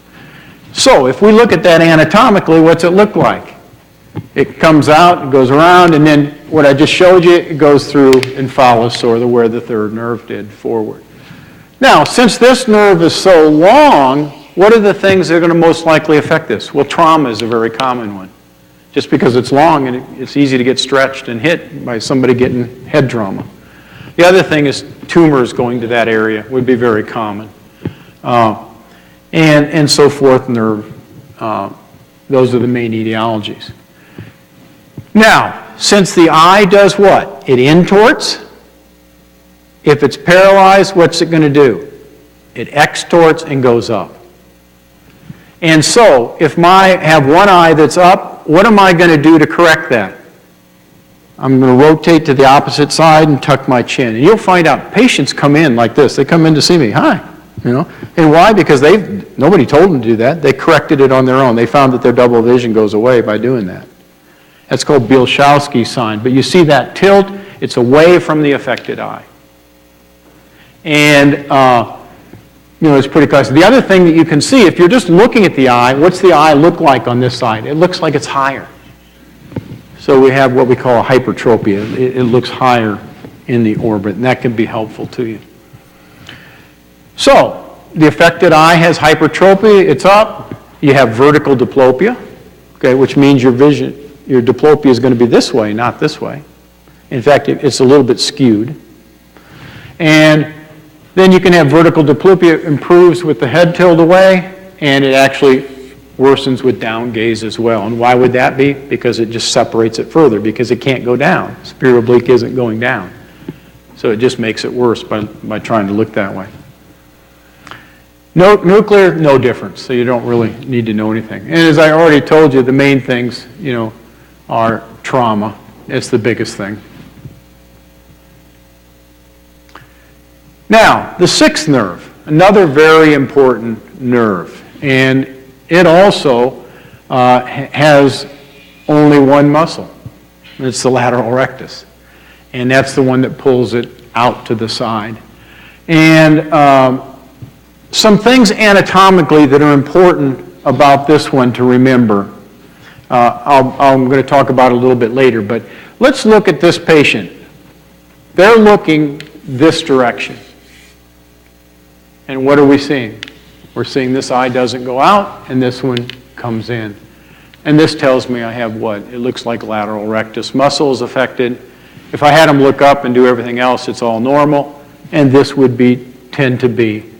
Speaker 1: So if we look at that anatomically, what's it look like? It comes out, it goes around, and then what I just showed you, it goes through and follows sort of where the third nerve did forward. Now, since this nerve is so long, what are the things that are going to most likely affect this? Well, trauma is a very common one. Just because it's long and it's easy to get stretched and hit by somebody getting head trauma. The other thing is tumors going to that area would be very common. And so forth, nerve. Those are the main etiologies. Now, since the eye does what? It intorts. If it's paralyzed, what's it going to do? It extorts and goes up. And so, if I have one eye that's up, what am I going to do to correct that? I'm going to rotate to the opposite side and tuck my chin. And you'll find out patients come in like this. They come in to see me. Hi. And why? Because nobody told them to do that. They corrected it on their own. They found that their double vision goes away by doing that. That's called Bielschowski's sign. But you see that tilt, it's away from the affected eye. And, it's pretty classic. The other thing that you can see, if you're just looking at the eye, what's the eye look like on this side? It looks like it's higher. So we have what we call a hypertropia. It looks higher in the orbit, and that can be helpful to you. So, the affected eye has hypertropia, it's up. You have vertical diplopia, okay, which means your diplopia is going to be this way, not this way. In fact, it's a little bit skewed. And then you can have vertical diplopia improves with the head tilt away, and it actually worsens with down gaze as well. And why would that be? Because it just separates it further, because it can't go down. Superior oblique isn't going down. So it just makes it worse by trying to look that way. Nuclear, no difference, so you don't really need to know anything. And as I already told you, the main things, are trauma. It's the biggest thing. Now, the sixth nerve, another very important nerve. And it also has only one muscle. It's the lateral rectus. And that's the one that pulls it out to the side. And some things anatomically that are important about this one to remember. I'm going to talk about a little bit later, but let's look at this patient. They're looking this direction. And what are we seeing? We're seeing this eye doesn't go out, and this one comes in. And this tells me I have what? It looks like lateral rectus muscle is affected. If I had them look up and do everything else, it's all normal, and this would tend to be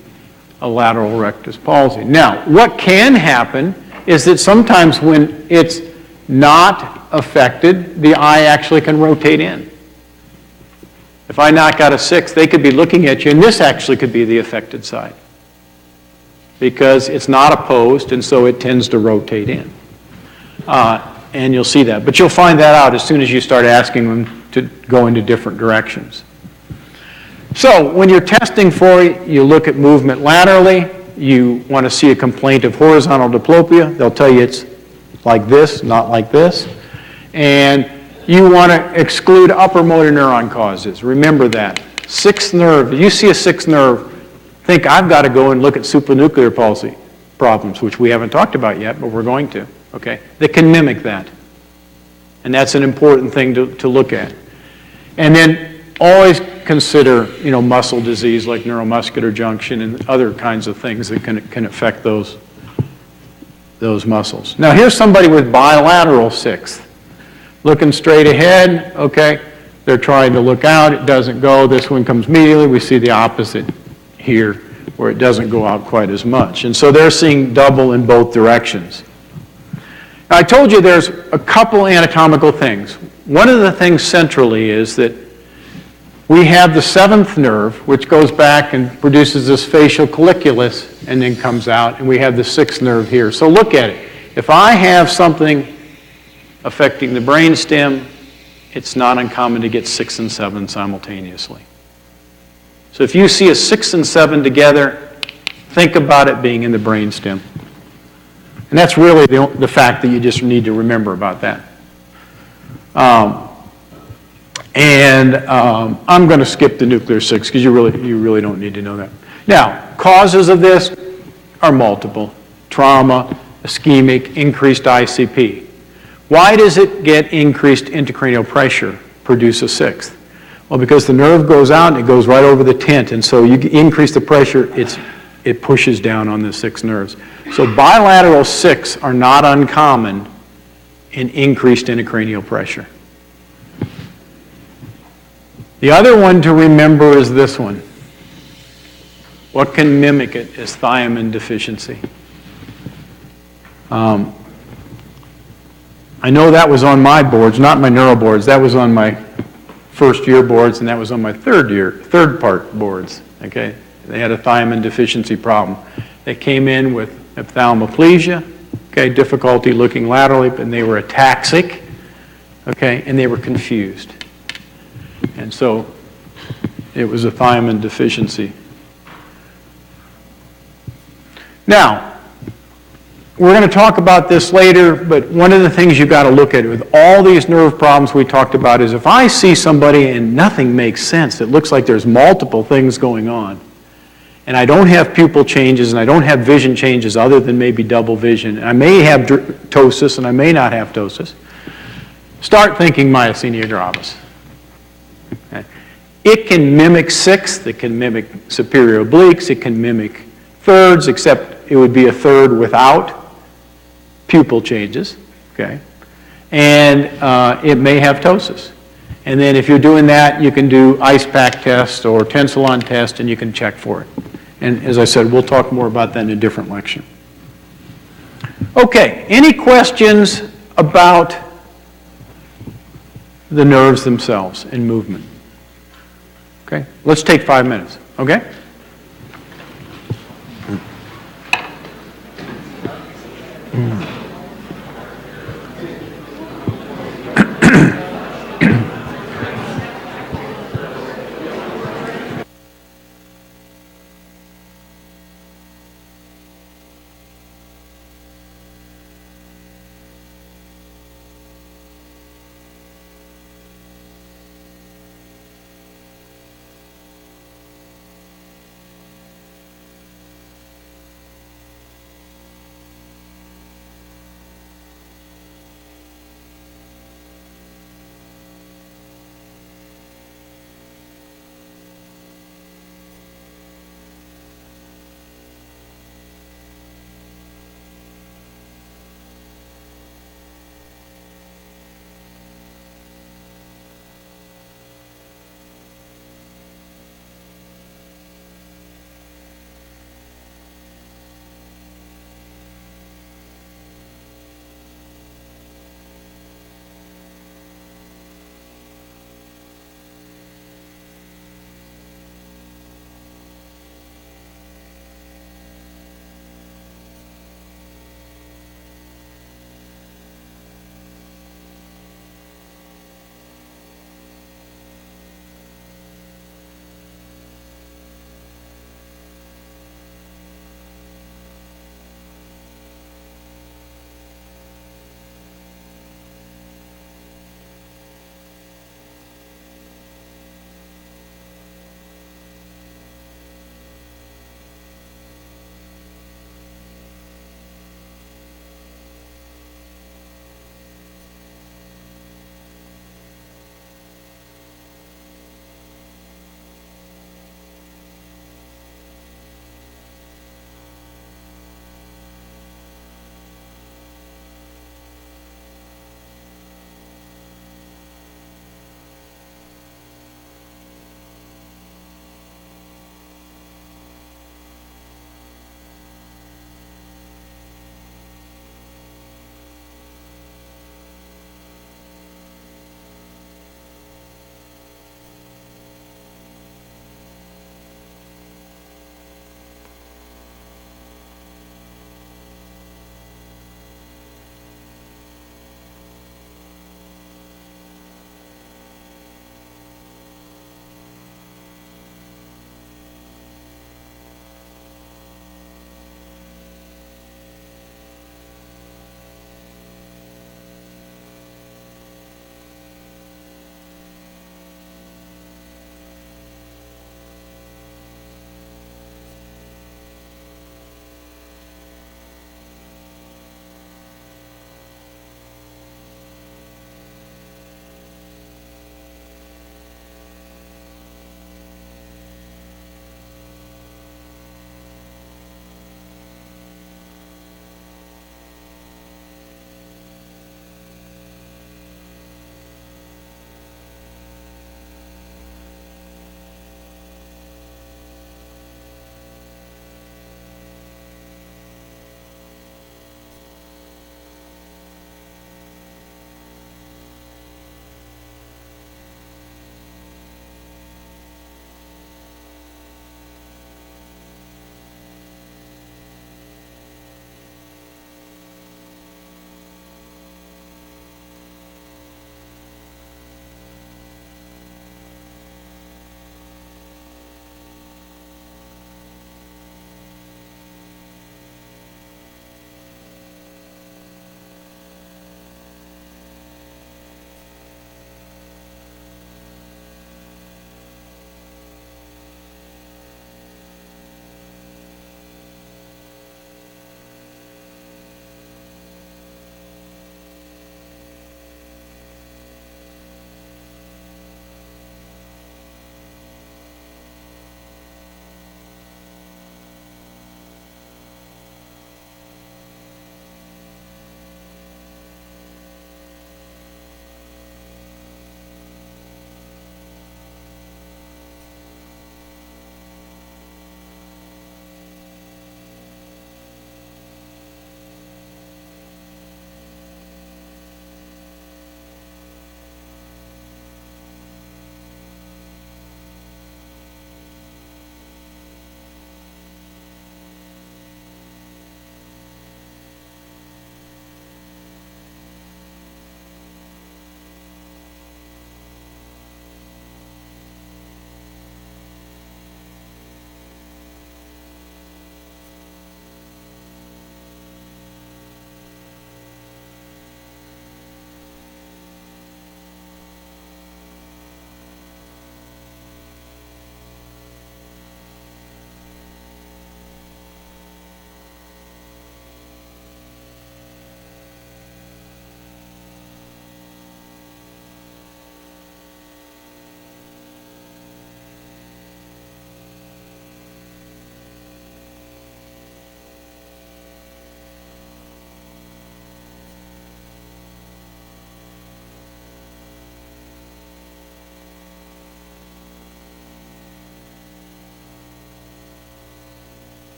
Speaker 1: a lateral rectus palsy. Now, what can happen is that sometimes when it's not affected, the eye actually can rotate in. If I knock out a 6, they could be looking at you, and this actually could be the affected side because it's not opposed, and so it tends to rotate in. And you'll see that. But you'll find that out as soon as you start asking them to go into different directions. So when you're testing for it, you look at movement laterally. You want to see a complaint of horizontal diplopia. They'll tell you it's like this, not like this. And you want to exclude upper motor neuron causes. Remember that. Sixth nerve, you see a sixth nerve, think I've got to go and look at supranuclear palsy problems, which we haven't talked about yet, but we're going to. Okay? They can mimic that. And that's an important thing to look at. And then always consider, muscle disease like neuromuscular junction and other kinds of things that can affect those muscles. Now here's somebody with bilateral sixth. Looking straight ahead, okay, they're trying to look out, it doesn't go, this one comes immediately, we see the opposite here where it doesn't go out quite as much. And so they're seeing double in both directions. Now, I told you there's a couple anatomical things. One of the things centrally is that we have the seventh nerve, which goes back and produces this facial colliculus and then comes out, and we have the sixth nerve here. So look at it. If I have something affecting the brainstem, it's not uncommon to get 6 and 7 simultaneously. So if you see a 6 and 7 together, think about it being in the brainstem. And that's really the fact that you just need to remember about that. I'm going to skip the nuclear 6 because you really don't need to know that. Now, causes of this are multiple. Trauma, ischemic, increased ICP. Why does it get increased intracranial pressure, produce a 6th? Well, because the nerve goes out and it goes right over the tent, and so you increase the pressure, it pushes down on the 6 nerves. So bilateral 6 are not uncommon in increased intracranial pressure. The other one to remember is this one. What can mimic it is thiamine deficiency. I know that was on my boards, not my neuro boards. That was on my first year boards, and that was on my third part boards. Okay, they had a thiamine deficiency problem. They came in with ophthalmoplegia, okay, difficulty looking laterally, and they were ataxic, okay, and they were confused. And so it was a thiamine deficiency. Now, we're going to talk about this later, but one of the things you've got to look at with all these nerve problems we talked about is if I see somebody and nothing makes sense, it looks like there's multiple things going on, and I don't have pupil changes and I don't have vision changes other than maybe double vision, and I may have ptosis and I may not have ptosis, start thinking myasthenia gravis. Okay. It can mimic 6th, it can mimic superior obliques, it can mimic thirds, except it would be a third without pupil changes, okay? And it may have ptosis. And then if you're doing that, you can do ice pack test or tensilon test, and you can check for it. And as I said, we'll talk more about that in a different lecture. Okay, any questions about the nerves themselves and movement? Okay, let's take 5 minutes, okay?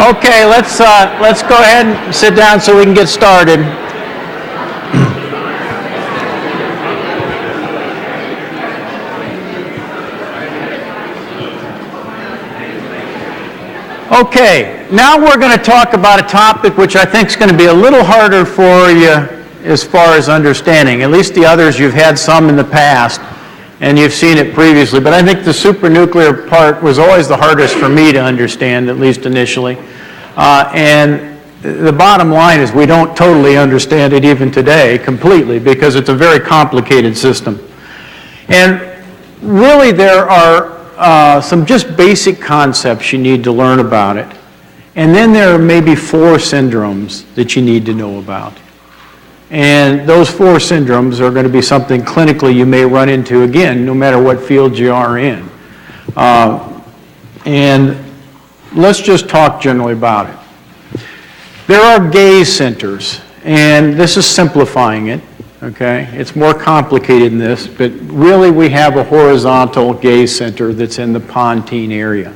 Speaker 1: Okay, let's go ahead and sit down so we can get started. Okay, now we're going to talk about a topic which I think is going to be a little harder for you as far as understanding. At least the others, you've had some in the past and you've seen it previously, but I think the supranuclear part was always the hardest for me to understand, at least initially. And the bottom line is we don't totally understand it even today completely because it's a very complicated system. And really there are some just basic concepts you need to learn about it. And then there are maybe 4 syndromes that you need to know about. And those 4 syndromes are going to be something clinically you may run into again, no matter what field you are in. And let's just talk generally about it. There are gaze centers, and this is simplifying it. Okay, it's more complicated than this, but really we have a horizontal gaze center that's in the pontine area.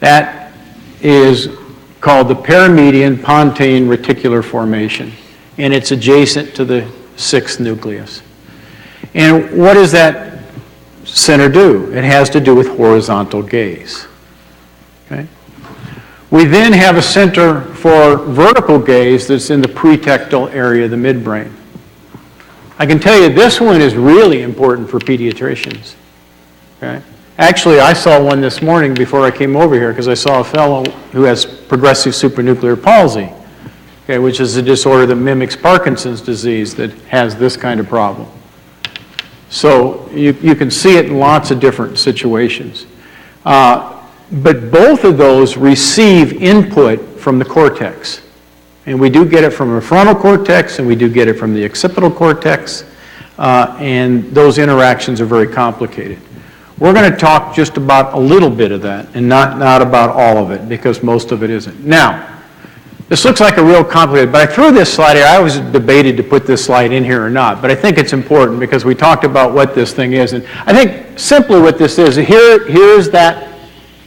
Speaker 1: That is called the paramedian pontine reticular formation, and it's adjacent to the 6th nucleus. And what does that center do? It has to do with horizontal gaze. Okay? We then have a center for vertical gaze that's in the pretectal area of the midbrain. I can tell you this one is really important for pediatricians. Okay? Actually, I saw one this morning before I came over here because I saw a fellow who has progressive supranuclear palsy, okay, which is a disorder that mimics Parkinson's disease that has this kind of problem. So you can see it in lots of different situations. But both of those receive input from the cortex. And we do get it from the frontal cortex, and we do get it from the occipital cortex, and those interactions are very complicated. We're going to talk just about a little bit of that, and not about all of it, because most of it isn't. Now, this looks like a real complicated, but I threw this slide here. I always debated to put this slide in here or not, but I think it's important because we talked about what this thing is. And I think simply what this is, here's that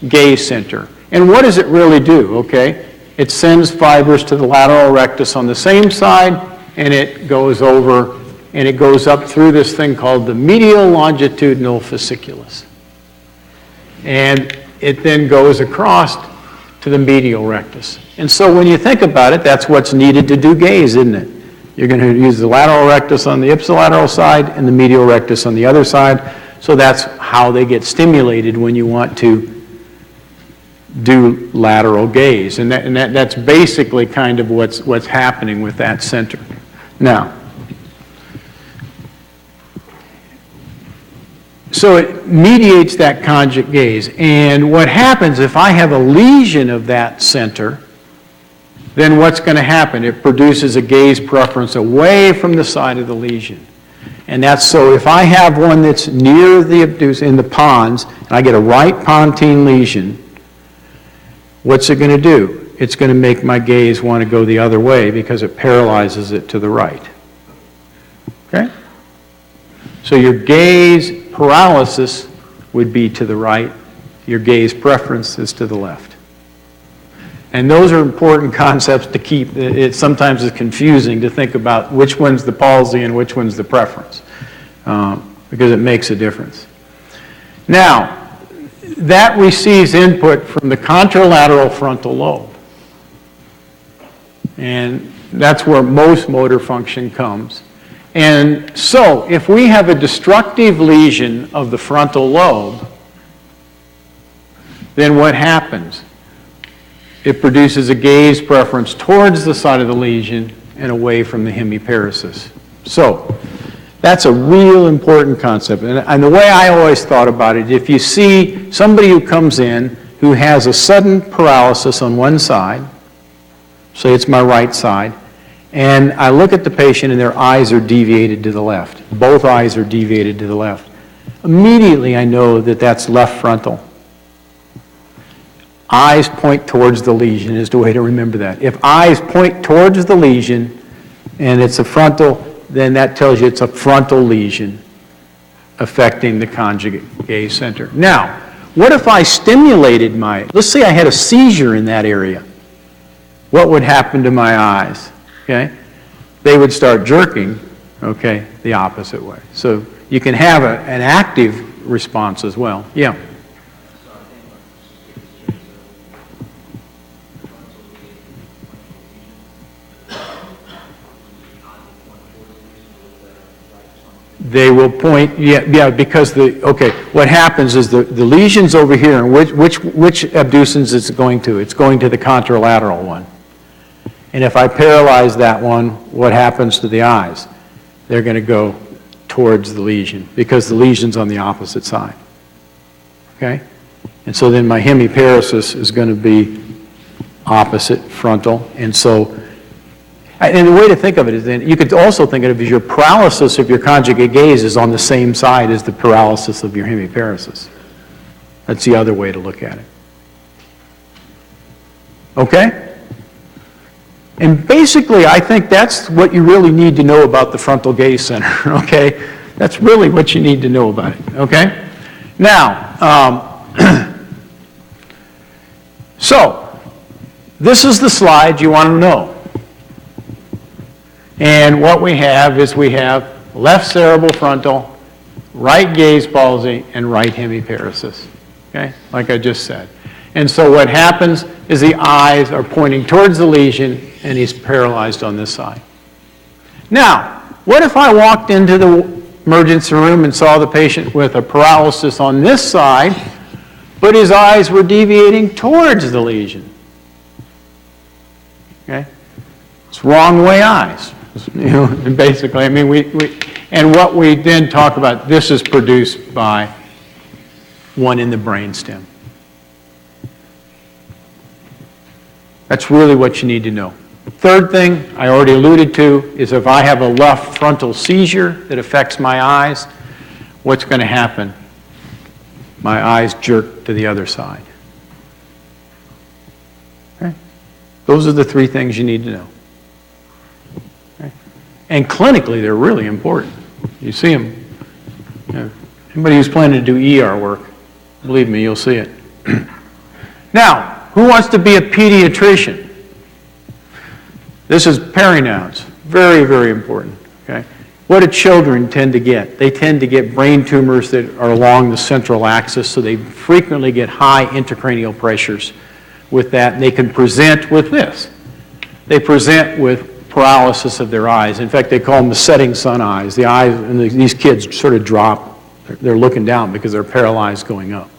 Speaker 1: gaze center. And what does it really do, okay? It sends fibers to the lateral rectus on the same side, and it goes over, and it goes up through this thing called the medial longitudinal fasciculus. And it then goes across to the medial rectus. And so when you think about it, that's what's needed to do gaze, isn't it? You're going to use the lateral rectus on the ipsilateral side and the medial rectus on the other side. So that's how they get stimulated when you want to do lateral gaze. And that's basically kind of what's happening with that center. Now, so it mediates that conjugate gaze. And what happens if I have a lesion of that center, then what's going to happen? It produces a gaze preference away from the side of the lesion. And that's so if I have one that's near the obtuse in the pons, and I get a right pontine lesion, what's it going to do? It's going to make my gaze want to go the other way because it paralyzes it to the right. Okay? So your gaze paralysis would be to the right. Your gaze preference is to the left. And those are important concepts to keep. It sometimes is confusing to think about which one's the palsy and which one's the preference because it makes a difference. Now, that receives input from the contralateral frontal lobe. And that's where most motor function comes. And so, if we have a destructive lesion of the frontal lobe, then what happens? It produces a gaze preference towards the side of the lesion and away from the hemiparesis. So, that's a real important concept. And the way I always thought about it, if you see somebody who comes in who has a sudden paralysis on one side, say it's my right side, and I look at the patient and their eyes are deviated to the left. Both eyes are deviated to the left. Immediately I know that that's left frontal. Eyes point towards the lesion is the way to remember that. If eyes point towards the lesion and it's a frontal, then that tells you it's a frontal lesion affecting the conjugate gaze center. Now, what if I stimulated let's say I had a seizure in that area. what would happen to my eyes? Okay? They would start jerking, okay, the opposite way. So you can have an active response as well. Yeah. They will point, yeah, because what happens is the lesion's over here, and which abducens is it going to? It's going to the contralateral one. And if I paralyze that one, what happens to the eyes? They're going to go towards the lesion, because the lesion's on the opposite side. Okay? And so then my hemiparesis is going to be opposite frontal, and so and the way to think of it is then, you could also think of it as your paralysis of your conjugate gaze is on the same side as the paralysis of your hemiparesis. That's the other way to look at it. Okay? And basically, I think that's what you really need to know about the frontal gaze center, okay? That's really what you need to know about it, okay? Now, so, this is the slide you want to know. And what we have is we have left cerebral frontal, right gaze palsy, and right hemiparesis, okay, like I just said. And so what happens is the eyes are pointing towards the lesion, and he's paralyzed on this side. Now, what if I walked into the emergency room and saw the patient with a paralysis on this side, but his eyes were deviating towards the lesion? Okay? It's wrong way eyes. You know, basically, I mean, and what we then talk about, this is produced by one in the brainstem. That's really what you need to know. Third thing I already alluded to is if I have a left frontal seizure that affects my eyes, what's going to happen? My eyes jerk to the other side. Okay? Those are the three things you need to know. And clinically, they're really important. You see them. You know, anybody who's planning to do ER work, believe me, you'll see it. Now, who wants to be a pediatrician? This is perinouns. Very, very important. Okay? What do children tend to get? They tend to get brain tumors that are along the central axis, so they frequently get high intracranial pressures with that, and they can present with this. They present with paralysis of their eyes. In fact, they call them the setting sun eyes. The eyes, and these kids sort of drop. They're looking down because they're paralyzed going up.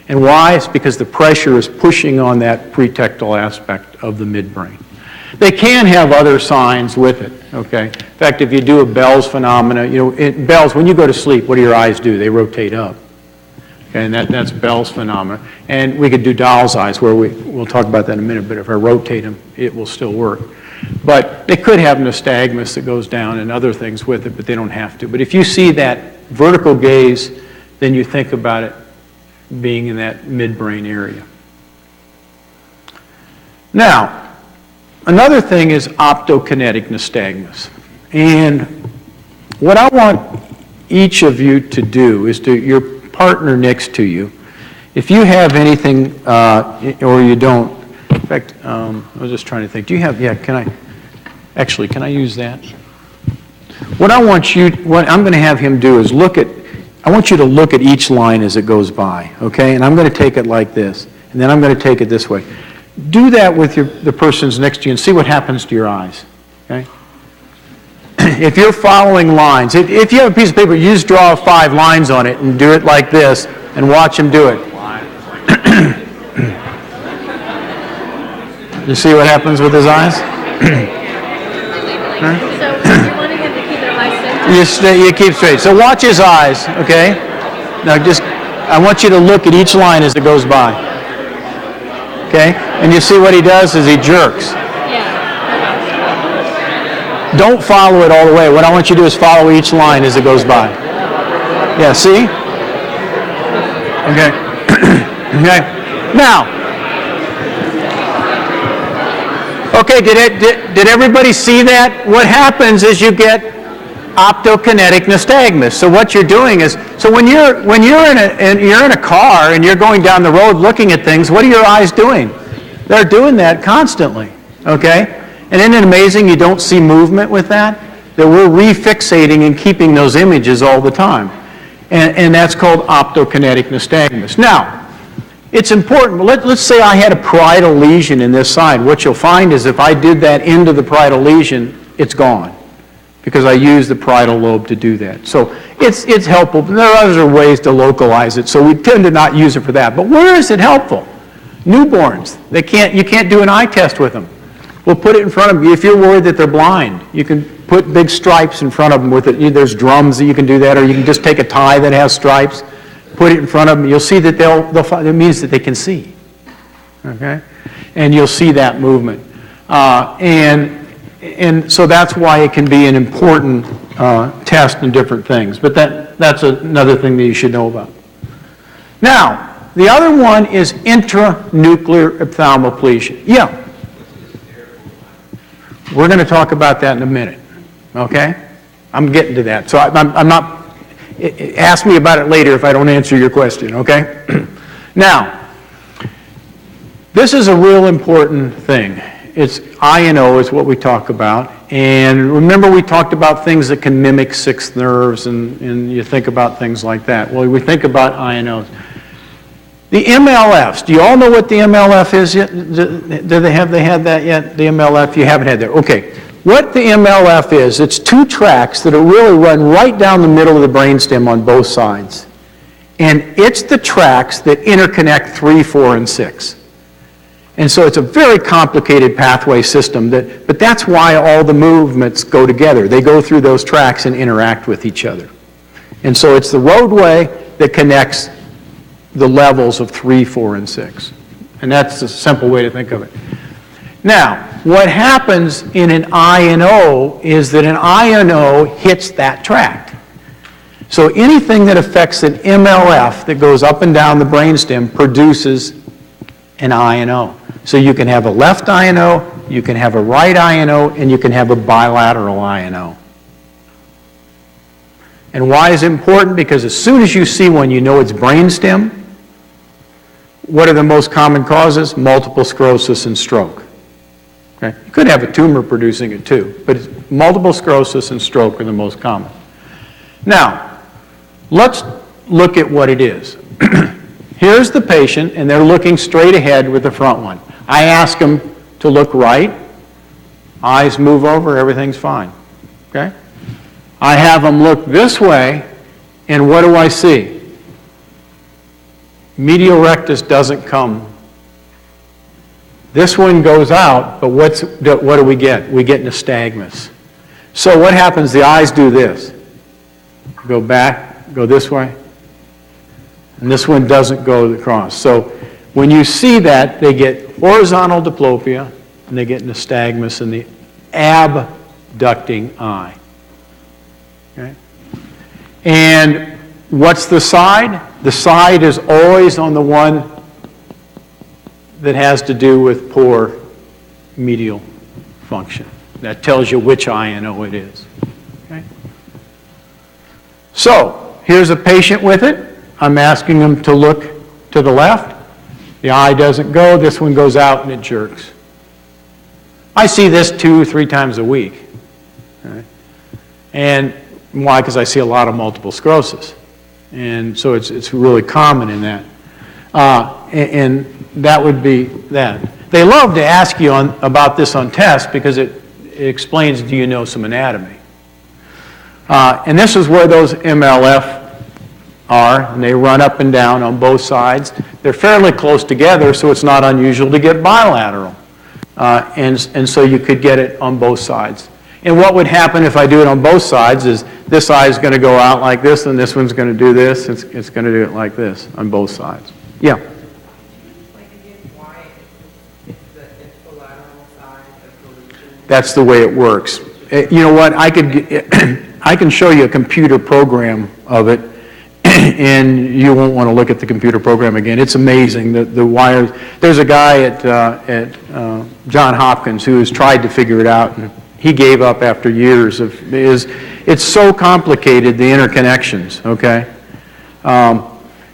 Speaker 1: And why? It's because the pressure is pushing on that pretectal aspect of the midbrain. They can have other signs with it, okay? In fact, if you do a Bell's phenomena, you know, in Bell's, when you go to sleep, what do your eyes do? They rotate up. Okay, and that's Bell's phenomena. And we could do doll's eyes, where we'll talk about that in a minute, but if I rotate them, it will still work. But they could have nystagmus that goes down and other things with it, but they don't have to. But if you see that vertical gaze, then you think about it being in that midbrain area. Now, another thing is optokinetic nystagmus. And what I want each of you to do is to, your partner next to you, if you have anything or you don't, in fact, I was just trying to think. Do you have, yeah, can I use that? What I'm going to have him do is I want you to look at each line as it goes by, okay? And I'm going to take it like this, and then I'm going to take it this way. Do that with the persons next to you and see what happens to your eyes, okay? If you're following lines, if you have a piece of paper, you just draw 5 lines on it and do it like this and watch him do it. You see what happens with his eyes?
Speaker 2: So you're wanting him to keep their eyes centered?
Speaker 1: You keep straight. So watch his eyes, okay? Now I want you to look at each line as it goes by. Okay? And you see what he does is he jerks.
Speaker 2: Yeah.
Speaker 1: Don't follow it all the way. What I want you to do is follow each line as it goes by. Yeah, see? Okay. Okay. Now, okay, did everybody see that? What happens is you get optokinetic nystagmus. So what you're doing is, so when you're in a car and you're going down the road looking at things, what are your eyes doing? They're doing that constantly, okay? And isn't it amazing you don't see movement with that? That we're refixating and keeping those images all the time. And that's called optokinetic nystagmus. Now, it's important, but let's say I had a parietal lesion in this side. What you'll find is if I did that into the parietal lesion, it's gone, because I use the parietal lobe to do that. So it's helpful, but there are other ways to localize it, so we tend to not use it for that. But where is it helpful? Newborns, you can't do an eye test with them. We'll put it in front of you. If you're worried that they're blind, you can put big stripes in front of them with it. There's drums that you can do that, or you can just take a tie that has stripes, put it in front of them. You'll see that it means that they can see, okay? And you'll see that movement. And so that's why it can be an important test in different things. But that's another thing that you should know about. Now, the other one is intranuclear ophthalmoplegia. Yeah. We're going to talk about that in a minute, okay? I'm getting to that. So I'm not, ask me about it later if I don't answer your question, okay? Now, this is a real important thing. It's I&O is what we talk about. And remember we talked about things that can mimic sixth nerves, and you think about things like that. Well, we think about I&Os. The MLFs, do you all know what the MLF is yet? Have they had that yet? The MLF, you haven't had that. Okay. What the MLF is, it's two tracks that really run right down the middle of the brainstem on both sides. And it's the tracks that interconnect 3, 4, and 6. And so it's a very complicated pathway system, but that's why all the movements go together. They go through those tracks and interact with each other. And so it's the roadway that connects the levels of 3, 4, and 6. And that's a simple way to think of it. Now, what happens in an I&O is that an I&O hits that tract. So anything that affects an MLF that goes up and down the brainstem produces an I&O. So you can have a left I&O, you can have a right I&O, and you can have a bilateral I&O. And why is it important? Because as soon as you see one, you know it's brainstem. What are the most common causes? Multiple sclerosis and stroke. Okay? You could have a tumor producing it too, but multiple sclerosis and stroke are the most common. Now, let's look at what it is. Here's the patient, and they're looking straight ahead with the front one. I ask them to look right. Eyes move over, everything's fine. Okay? I have them look this way, and what do I see? Medial rectus doesn't come. This one goes out, but what do we get? We get nystagmus. So what happens? The eyes do this. Go back, go this way. And this one doesn't go across. So when you see that, they get horizontal diplopia, and they get nystagmus in the abducting eye. Okay? And what's the side? The side is always on the one that has to do with poor medial function. That tells you which I&O it is. Okay? So here's a patient with it. I'm asking them to look to the left. The eye doesn't go. This one goes out and it jerks. I see this 2 or 3 times a week. Okay? And why? Because I see a lot of multiple sclerosis. And so it's really common in that. And that would be that. They love to ask you about this on tests because it explains, do you know some anatomy? And this is where those MLF are, and they run up and down on both sides. They're fairly close together, so it's not unusual to get bilateral. And so you could get it on both sides. And what would happen if I do it on both sides is this eye is going to go out like this, and this one's going to do this. It's going to do it like this on both sides. Yeah?
Speaker 3: Why it's the bilateral side of the lesion?
Speaker 1: That's the way it works. You know what? I can show you a computer program of it, and you won't want to look at the computer program again. It's amazing. The wires. There's a guy at Johns Hopkins who has tried to figure it out, and he gave up after years of it's so complicated, the interconnections, okay? And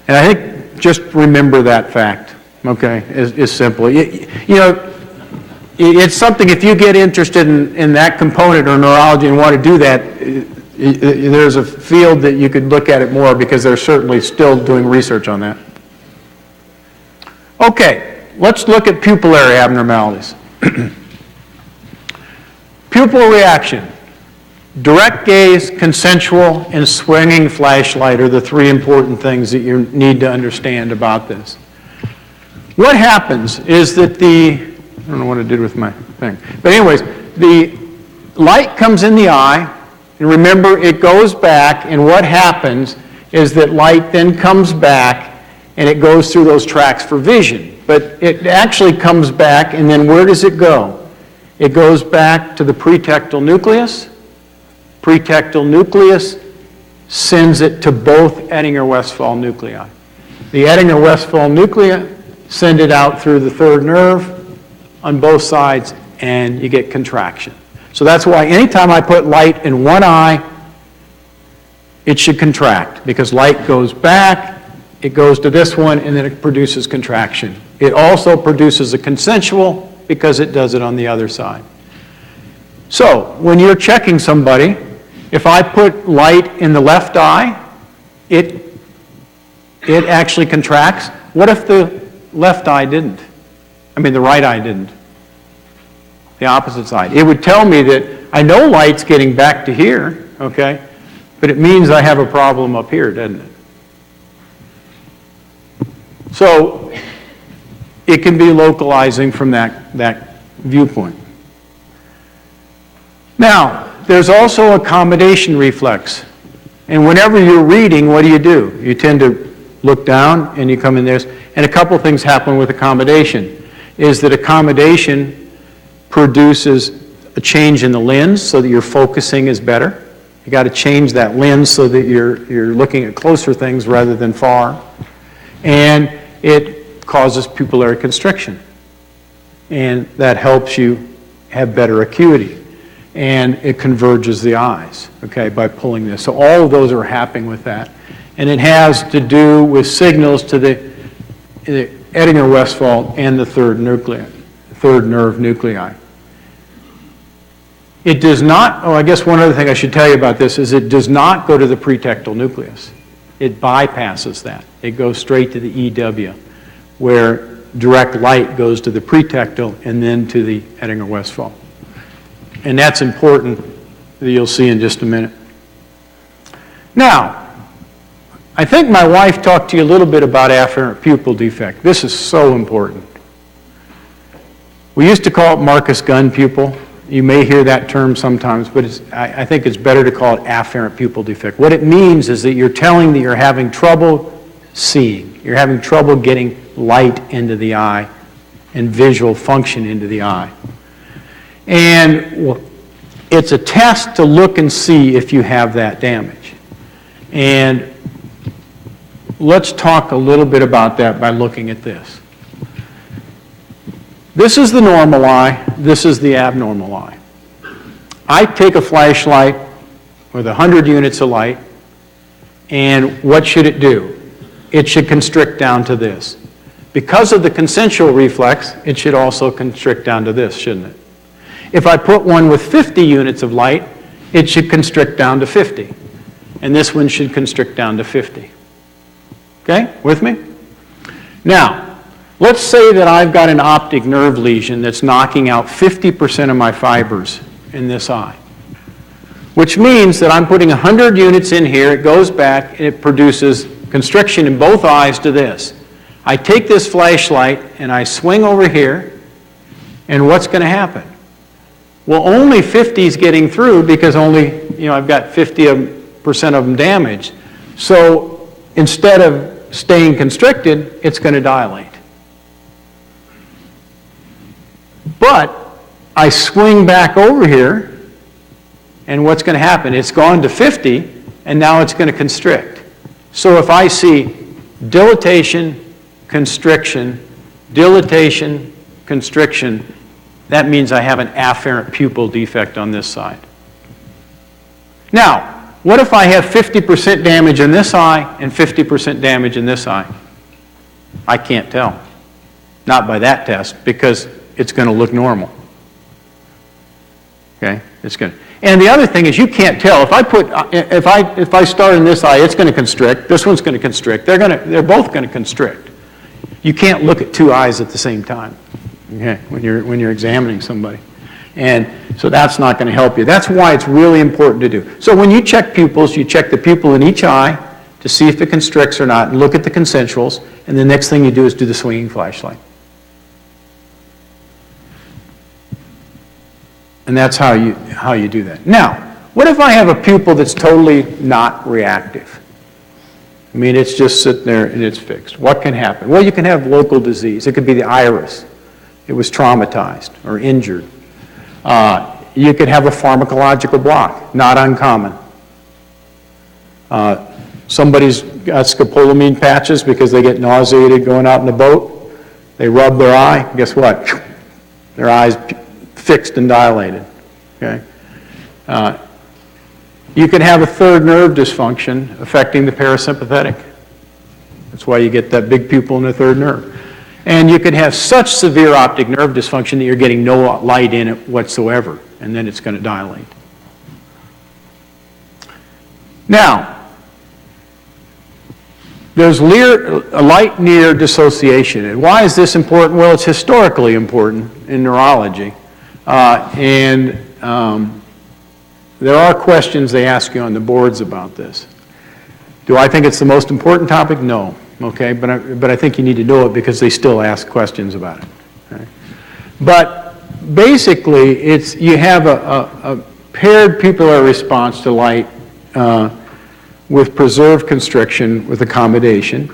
Speaker 1: I think just remember that fact. Okay, is simple. You know, it's something, if you get interested in that component or neurology and want to do that, there's a field that you could look at it more because they're certainly still doing research on that. Okay, let's look at pupillary abnormalities. Pupil reaction. Direct gaze, consensual, and swinging flashlight are the three important things that you need to understand about this. What happens is that I don't know what I did with my thing, but anyways, the light comes in the eye, and remember, it goes back, and what happens is that light then comes back, and it goes through those tracks for vision. But it actually comes back, and then where does it go? It goes back to the pretectal nucleus. Pretectal nucleus sends it to both Edinger-Westphal nuclei. The Edinger-Westphal nuclei send it out through the third nerve on both sides, and you get contraction. So that's why anytime I put light in one eye, it should contract, because light goes back, it goes to this one, and then it produces contraction. It also produces a consensual because it does it on the other side. So when you're checking somebody, if I put light in the left eye, it actually contracts. What if the left eye didn't? I mean, the right eye didn't. The opposite side. It would tell me that I know light's getting back to here, okay, but it means I have a problem up here, doesn't it? So it can be localizing from that viewpoint. Now, there's also accommodation reflex. And whenever you're reading, what do? You tend to look down and you come in there. And a couple things happen with accommodation. Is that accommodation produces a change in the lens so that your focusing is better. You got to change that lens so that you're looking at closer things rather than far. And it causes pupillary constriction. And that helps you have better acuity. And it converges the eyes, okay, by pulling this. So all of those are happening with that. And it has to do with signals to the Edinger-Westphal and the third nerve nuclei. It does not, I guess one other thing I should tell you about this is it does not go to the pretectal nucleus. It bypasses that. It goes straight to the EW, where direct light goes to the pretectal and then to the Edinger-Westphal. And that's important, that you'll see in just a minute. Now, I think my wife talked to you a little bit about afferent pupil defect. This is so important. We used to call it Marcus gun pupil. You may hear that term sometimes, but I think it's better to call it afferent pupil defect. What it means is that you're telling that you're having trouble seeing. You're having trouble getting light into the eye and visual function into the eye. And it's a test to look and see if you have that damage. And let's talk a little bit about that by looking at this. This is the normal eye. This is the abnormal eye. I take a flashlight with 100 units of light, and what should it do? It should constrict down to this. Because of the consensual reflex, it should also constrict down to this, shouldn't it? If I put one with 50 units of light, it should constrict down to 50. And this one should constrict down to 50. Okay, with me? Now, let's say that I've got an optic nerve lesion that's knocking out 50% of my fibers in this eye, which means that I'm putting 100 units in here, it goes back, and it produces constriction in both eyes to this. I take this flashlight and I swing over here, and what's going to happen? Well, only 50 is getting through because only, I've got 50% of them damaged. So instead of staying constricted, it's going to dilate. But I swing back over here, and what's going to happen? It's gone to 50, and now it's going to constrict. So if I see dilatation, constriction, dilatation, constriction, that means I have an afferent pupil defect on this side. Now, what if I have 50% damage in this eye and 50% damage in this eye? I can't tell. not by that test, because it's going to look normal. Okay, it's going to. And the other thing is you can't tell. If I start in this eye, it's going to constrict. This one's going to constrict. They're both going to constrict. You can't look at two eyes at the same time. Okay, when you're examining somebody. And so that's not going to help you. That's why it's really important to do. So when you check pupils, you check the pupil in each eye to see if it constricts or not, and look at the concentrals, and the next thing you do is do the swinging flashlight. And that's how you do that. Now, what if I have a pupil that's totally not reactive? I mean, it's just sitting there and it's fixed. What can happen? Well, you can have local disease. It could be the iris. It was traumatized or injured. You could have a pharmacological block, not uncommon. Somebody's got scopolamine patches because they get nauseated going out in the boat. They rub their eye. Guess what? Their eye's fixed and dilated. Okay. You can have a third nerve dysfunction affecting the parasympathetic. That's why you get that big pupil in the third nerve. And you could have such severe optic nerve dysfunction that you're getting no light in it whatsoever, and then it's going to dilate. Now, there's light-near dissociation. And why is this important? Well, it's historically important in neurology. There are questions they ask you on the boards about this. Do I think it's the most important topic? No. Okay, but I think you need to know it because they still ask questions about it. Okay? But basically, you have a paired pupillar response to light with preserved constriction with accommodation.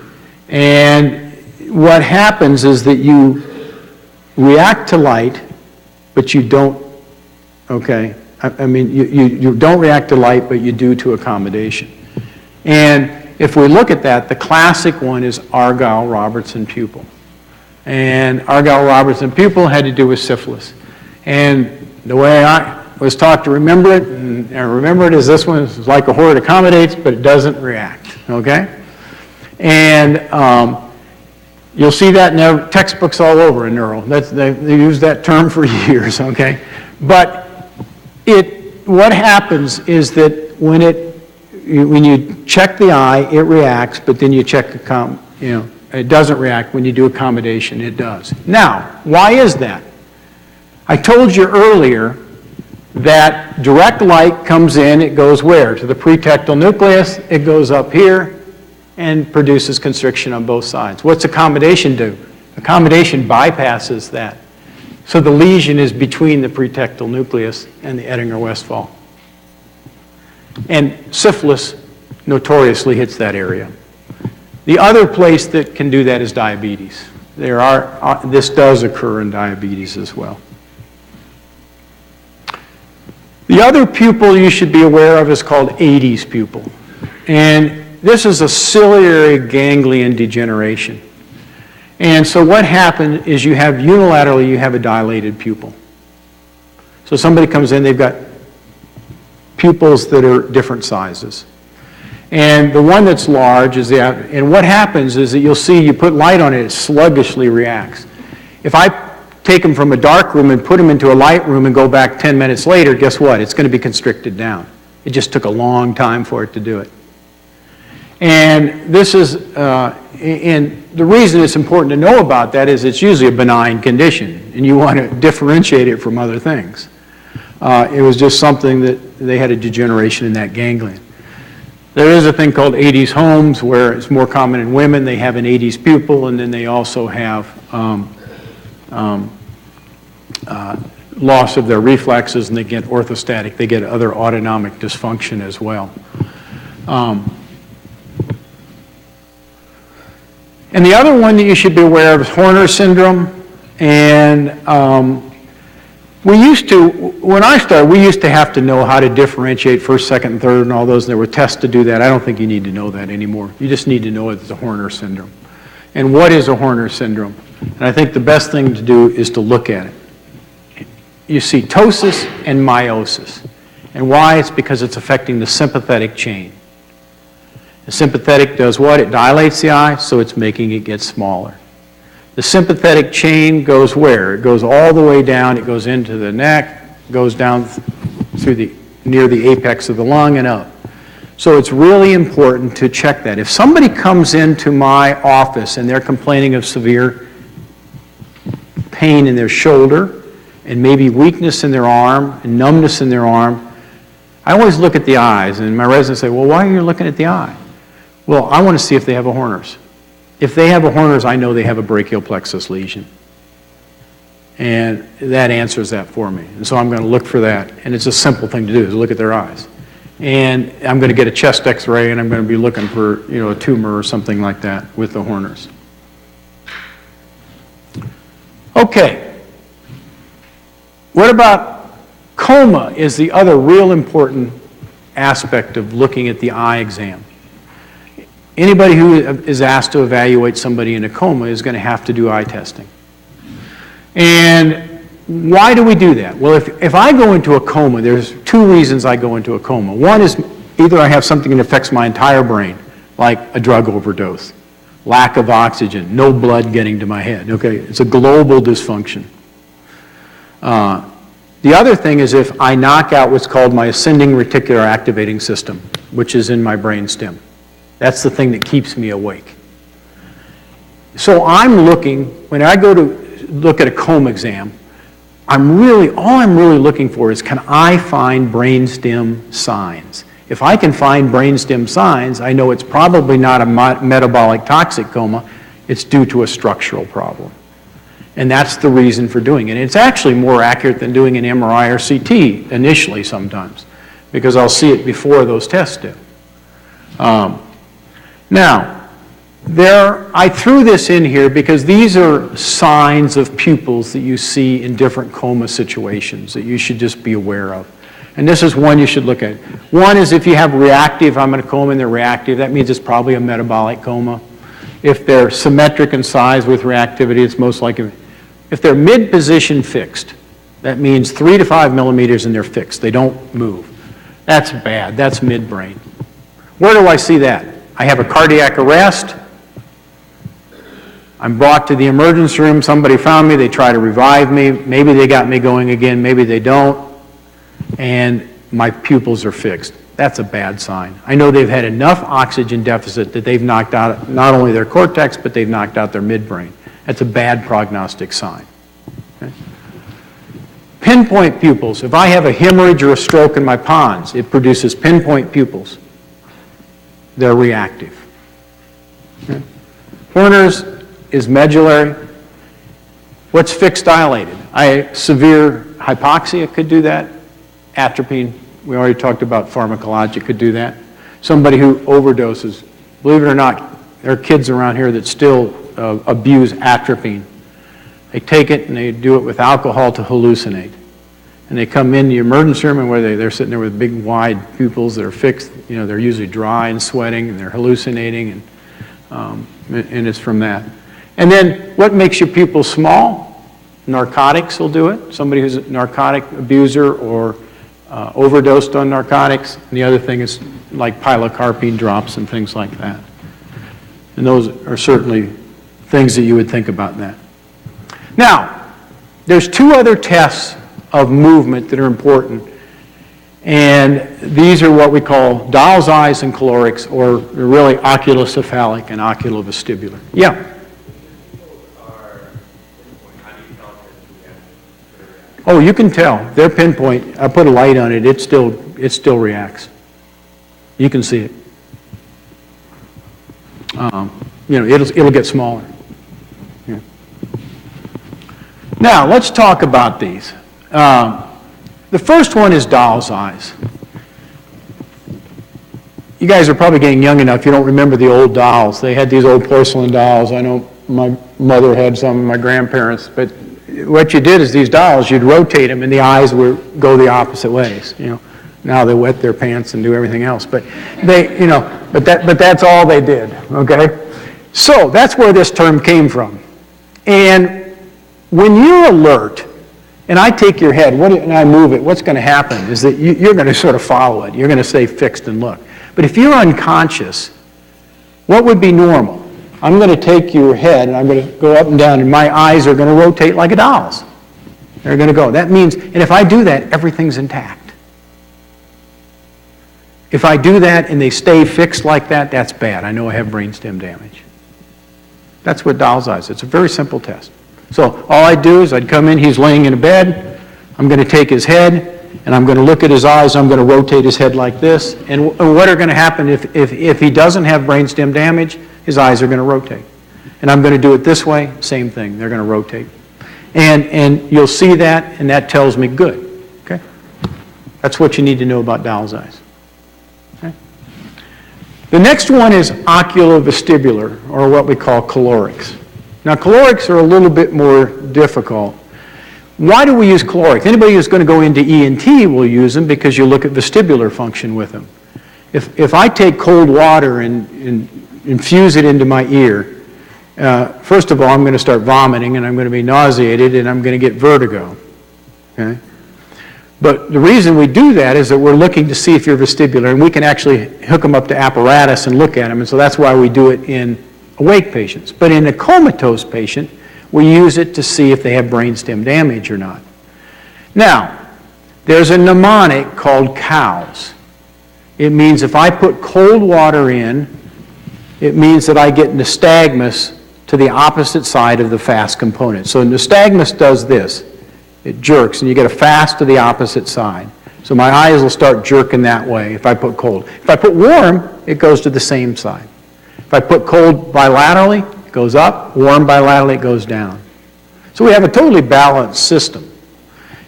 Speaker 1: And what happens is that you react to light, but you don't, okay? I mean, you don't react to light, but you do to accommodation. And if we look at that, the classic one is Argyll-Robertson pupil. And Argyll-Robertson pupil had to do with syphilis. And the way I was taught to remember it, and I remember it as this one is like a horde accommodates, but it doesn't react, okay? And you'll see that in their textbooks all over in neural. They use that term for years, okay? But what happens is that when you check the eye, it reacts, but then you check it doesn't react. When you do accommodation, it does. Now, why is that? I told you earlier that direct light comes in, it goes where? To the pretectal nucleus, it goes up here and produces constriction on both sides. What's accommodation do? Accommodation bypasses that. So the lesion is between the pretectal nucleus and the Ettinger-Westphal. And syphilis notoriously hits that area. The other place that can do that is diabetes. This does occur in diabetes as well. The other pupil you should be aware of is called Adie's pupil. And this is a ciliary ganglion degeneration. And so what happens is you have unilaterally, you have a dilated pupil. So somebody comes in, they've got pupils that are different sizes. And the one that's large is and what happens is that you'll see you put light on it, it sluggishly reacts. If I take them from a dark room and put them into a light room and go back 10 minutes later, guess what? It's going to be constricted down. It just took a long time for it to do it. And this is, and the reason it's important to know about that is it's usually a benign condition, and you want to differentiate it from other things. It was just something that they had a degeneration in that ganglion. There is a thing called Adie's-Holmes, where it's more common in women. They have an Adie's pupil, and then they also have loss of their reflexes, and they get orthostatic. They get other autonomic dysfunction as well. And the other one that you should be aware of is Horner syndrome. And when I started, we used to have to know how to differentiate first, second, and third and all those, and there were tests to do that. I don't think you need to know that anymore. You just need to know it's a Horner syndrome. And what is a Horner syndrome? And I think the best thing to do is to look at it. You see ptosis and meiosis. And why? It's because it's affecting the sympathetic chain. The sympathetic does what? It dilates the eye, so it's making it get smaller. The sympathetic chain goes where? It goes all the way down, it goes into the neck, goes down through near the apex of the lung and up. So it's really important to check that. If somebody comes into my office and they're complaining of severe pain in their shoulder and maybe weakness in their arm and numbness in their arm, I always look at the eyes, and my residents say, well, why are you looking at the eye? Well, I want to see if they have a Horner's. If they have a Horner's, I know they have a brachial plexus lesion. And that answers that for me. And so I'm going to look for that. And it's a simple thing to do, is look at their eyes. And I'm going to get a chest x-ray, and I'm going to be looking for, a tumor or something like that with the Horner's. Okay. What about coma is the other real important aspect of looking at the eye exam. Anybody who is asked to evaluate somebody in a coma is going to have to do eye testing. And why do we do that? Well, if I go into a coma, there's two reasons I go into a coma. One is either I have something that affects my entire brain, like a drug overdose, lack of oxygen, no blood getting to my head. Okay, it's a global dysfunction. The other thing is if I knock out what's called my ascending reticular activating system, which is in my brain stem. That's the thing that keeps me awake. So I'm looking, when I go to look at a coma exam, all I'm really looking for is, can I find brainstem signs? If I can find brainstem signs, I know it's probably not a metabolic toxic coma, it's due to a structural problem. And that's the reason for doing it. It's actually more accurate than doing an MRI or CT initially sometimes, because I'll see it before those tests do. Now, I threw this in here because these are signs of pupils that you see in different coma situations that you should just be aware of. And this is one you should look at. One is if you have reactive, I'm in a coma and they're reactive, that means it's probably a metabolic coma. If they're symmetric in size with reactivity, it's most likely. If they're mid-position fixed, that means 3 to 5 millimeters and they're fixed. They don't move. That's bad. That's midbrain. Where do I see that? I have a cardiac arrest. I'm brought to the emergency room. Somebody found me. They try to revive me. Maybe they got me going again. Maybe they don't. And my pupils are fixed. That's a bad sign. I know they've had enough oxygen deficit that they've knocked out not only their cortex, but they've knocked out their midbrain. That's a bad prognostic sign. Okay? Pinpoint pupils. If I have a hemorrhage or a stroke in my pons, it produces pinpoint pupils. They're reactive. Okay? Horner's is medullary. What's fixed dilated? Severe hypoxia could do that. Atropine, we already talked about pharmacologic, could do that. Somebody who overdoses. Believe it or not, there are kids around here that still abuse atropine. They take it and they do it with alcohol to hallucinate. And they come in the emergency room and where they're sitting there with big wide pupils that are fixed. They're usually dry and sweating and they're hallucinating and it's from that. And then what makes your pupils small? Narcotics will do it. Somebody who's a narcotic abuser or overdosed on narcotics. And the other thing is like pilocarpine drops and things like that. And those are certainly things that you would think about in that. Now, there's two other tests of movement that are important. And these are what we call doll's eyes and calorics, or really oculocephalic and oculovestibular. Yeah? Oh, you can tell. Their pinpoint, I put a light on it, it still reacts. You can see it. It'll get smaller. Yeah. Now, let's talk about these. The first one is doll's eyes. You guys are probably getting young enough, you don't remember the old dolls. They had these old porcelain dolls. I know my mother had some, my grandparents, but what you did is these dolls, you'd rotate them and the eyes would go the opposite ways. Now they wet their pants and do everything else, but but that's all they did, okay? So that's where this term came from. And when you're alert, and I take your head and I move it, what's going to happen is that you're going to sort of follow it. You're going to stay fixed and look. But if you're unconscious, what would be normal? I'm going to take your head and I'm going to go up and down, and my eyes are going to rotate like a doll's. They're going to go. That means, and if I do that, everything's intact. If I do that and they stay fixed like that, that's bad. I know I have brainstem damage. That's what doll's eyes. It's a very simple test. So all I do is I'd come in, he's laying in a bed, I'm going to take his head, and I'm going to look at his eyes, I'm going to rotate his head like this, and what are going to happen if he doesn't have brainstem damage, his eyes are going to rotate. And I'm going to do it this way, same thing, they're going to rotate. And you'll see that, and that tells me good, okay? That's what you need to know about doll's eyes. Okay? The next one is oculovestibular, or what we call calorics. Now, calorics are a little bit more difficult. Why do we use calorics? Anybody who's going to go into ENT will use them because you look at vestibular function with them. If I take cold water and infuse it into my ear, first of all, I'm going to start vomiting and I'm going to be nauseated and I'm going to get vertigo. Okay? But the reason we do that is that we're looking to see if you're vestibular, and we can actually hook them up to apparatus and look at them, and so that's why we do it in awake patients. But in a comatose patient, we use it to see if they have brainstem damage or not. Now, there's a mnemonic called COWS. It means if I put cold water in, it means that I get nystagmus to the opposite side of the fast component. So nystagmus does this. It jerks, and you get a fast to the opposite side. So my eyes will start jerking that way if I put cold. If I put warm, it goes to the same side. If I put cold bilaterally, it goes up. Warm bilaterally, it goes down. So we have a totally balanced system.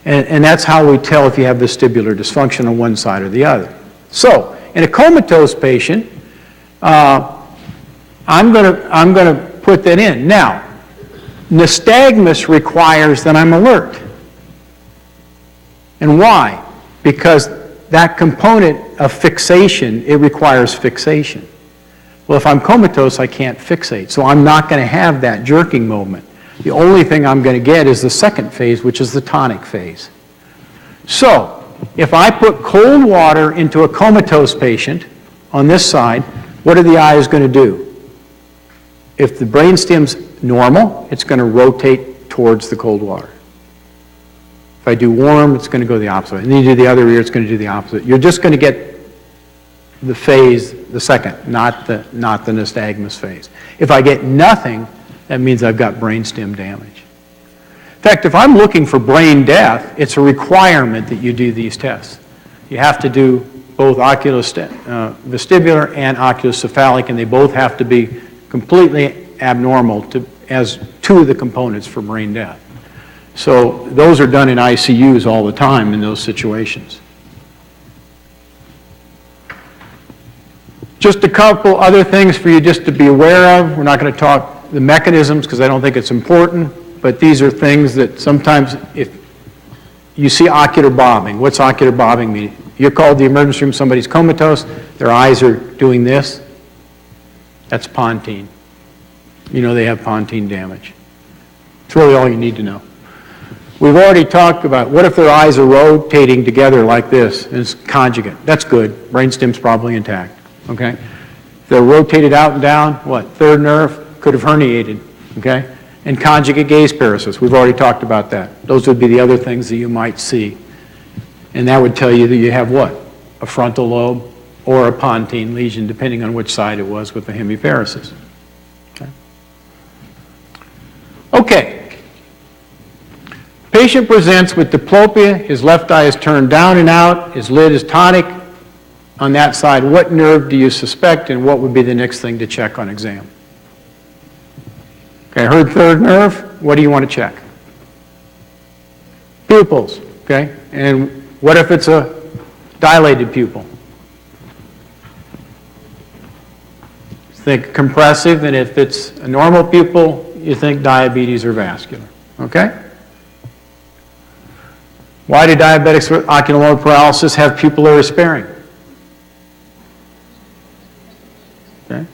Speaker 1: And that's how we tell if you have vestibular dysfunction on one side or the other. So in a comatose patient, I'm going to put that in. Now, nystagmus requires that I'm alert. And why? Because that component of fixation, it requires fixation. Well, if I'm comatose, I can't fixate, so I'm not going to have that jerking moment. The only thing I'm going to get is the second phase, which is the tonic phase. So, if I put cold water into a comatose patient on this side, what are the eyes going to do? If the brainstem's normal, it's going to rotate towards the cold water. If I do warm, it's going to go the opposite way. And then you do the other ear, it's going to do the opposite. You're just going to get the phase, the second, not the nystagmus phase. If I get nothing, that means I've got brainstem damage. In fact, if I'm looking for brain death, it's a requirement that you do these tests. You have to do both oculovestibular and oculocephalic, and they both have to be completely abnormal as two of the components for brain death. So those are done in ICUs all the time in those situations. Just a couple other things for you just to be aware of. We're not going to talk the mechanisms because I don't think it's important, but these are things that sometimes if you see ocular bobbing. What's ocular bobbing mean? You're called the emergency room, somebody's comatose, their eyes are doing this. That's pontine. You know they have pontine damage. It's really all you need to know. We've already talked about what if their eyes are rotating together like this, and it's conjugate. That's good. Brainstem's probably intact. Okay? If they're rotated out and down, what? Third nerve could have herniated. Okay? And conjugate gaze paresis. We've already talked about that. Those would be the other things that you might see. And that would tell you that you have what? A frontal lobe or a pontine lesion, depending on which side it was with the hemiparesis. Okay? Okay. Patient presents with diplopia. His left eye is turned down and out. His lid is tonic. On that side, what nerve do you suspect, and what would be the next thing to check on exam? Okay, I heard third nerve. What do you want to check? Pupils. Okay, and what if it's a dilated pupil? Think compressive, and if it's a normal pupil, you think diabetes or vascular. Okay? Why do diabetics with ocular lobe paralysis have pupillary sparing? Okay?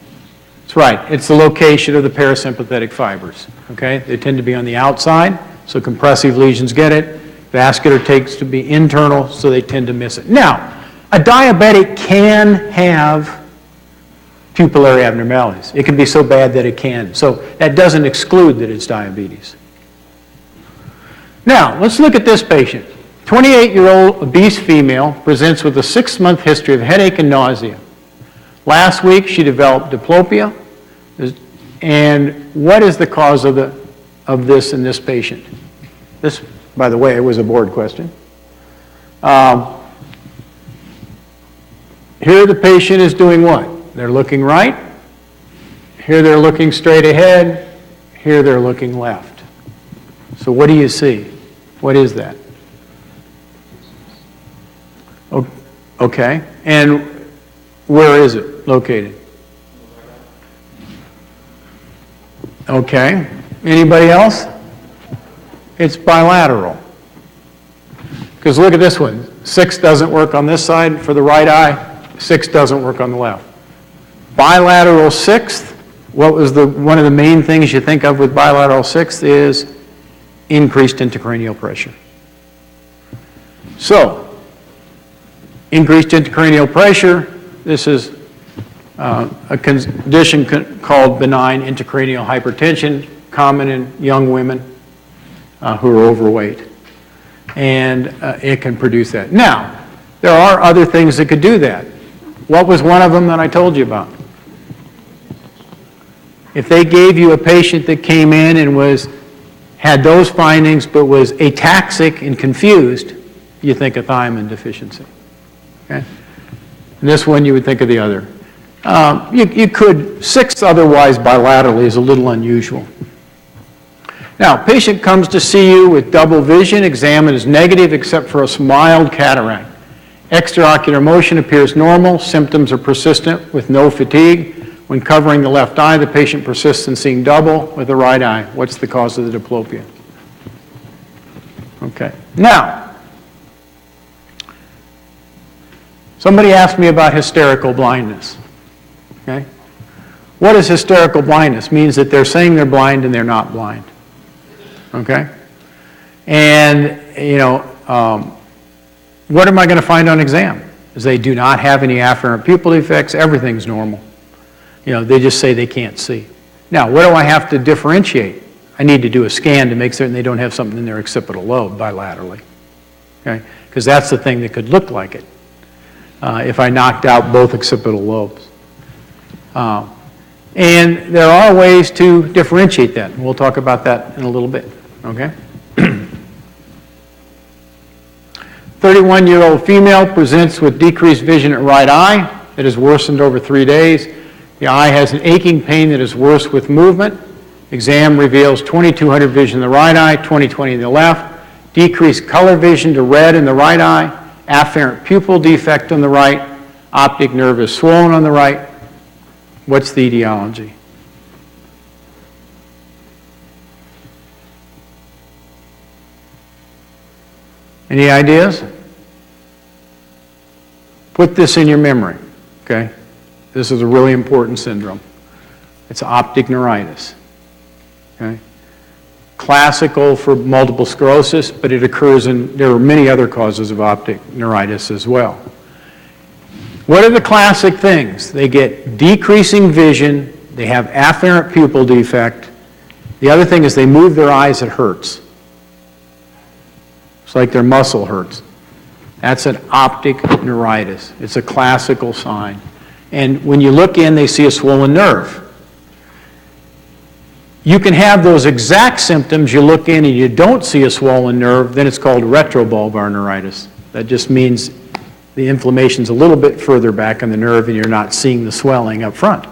Speaker 1: That's right. It's the location of the parasympathetic fibers. Okay? They tend to be on the outside, so compressive lesions get it. Vascular takes to be internal, so they tend to miss it. Now, a diabetic can have pupillary abnormalities. It can be so bad that it can. So that doesn't exclude that it's diabetes. Now, let's look at this patient. 28-year-old obese female presents with a 6-month history of headache and nausea. Last week, she developed diplopia. And what is the cause of this in this patient? This, by the way, was a board question. Here the patient is doing what? They're looking right. Here they're looking straight ahead. Here they're looking left. So what do you see? What is that? Okay. And where is it located? Okay. Anybody else? It's bilateral. Because look at this one. 6 doesn't work on this side for the right eye. 6 doesn't work on the left. Bilateral 6th, what was one of the main things you think of with bilateral 6th is increased intracranial pressure. So, increased intracranial pressure, this is a condition called benign intracranial hypertension, common in young women who are overweight. And it can produce that. Now, there are other things that could do that. What was one of them that I told you about? If they gave you a patient that came in and had those findings but was ataxic and confused, you think of thiamine deficiency. Okay? And this one you would think of the other. You could, 6 otherwise bilaterally is a little unusual. Now, patient comes to see you with double vision, examined as negative except for a mild cataract. Extraocular motion appears normal, symptoms are persistent with no fatigue. When covering the left eye, the patient persists in seeing double with the right eye. What's the cause of the diplopia? Okay. Now, somebody asked me about hysterical blindness. Okay? What is hysterical blindness? It means that they're saying they're blind and they're not blind. Okay? And, what am I going to find on exam? Is they do not have any afferent pupil defects, everything's normal. They just say they can't see. Now, what do I have to differentiate? I need to do a scan to make certain they don't have something in their occipital lobe bilaterally. Okay? Because that's the thing that could look like it if I knocked out both occipital lobes. And there are ways to differentiate that. We'll talk about that in a little bit. Okay? 31-year-old female presents with decreased vision at right eye that has worsened over 3 days. The eye has an aching pain that is worse with movement. Exam reveals 2200 vision in the right eye, 20/20 in the left. Decreased color vision to red in the right eye. Afferent pupil defect on the right. Optic nerve is swollen on the right. What's the etiology? Any ideas? Put this in your memory, okay? This is a really important syndrome. It's optic neuritis, okay? Classical for multiple sclerosis, but it occurs there are many other causes of optic neuritis as well. What are the classic things? They get decreasing vision, they have afferent pupil defect. The other thing is they move their eyes, it hurts. It's like their muscle hurts. That's an optic neuritis. It's a classical sign. And when you look in, they see a swollen nerve. You can have those exact symptoms, you look in and you don't see a swollen nerve, then it's called retrobulbar neuritis. That just means the inflammation's a little bit further back in the nerve and you're not seeing the swelling up front.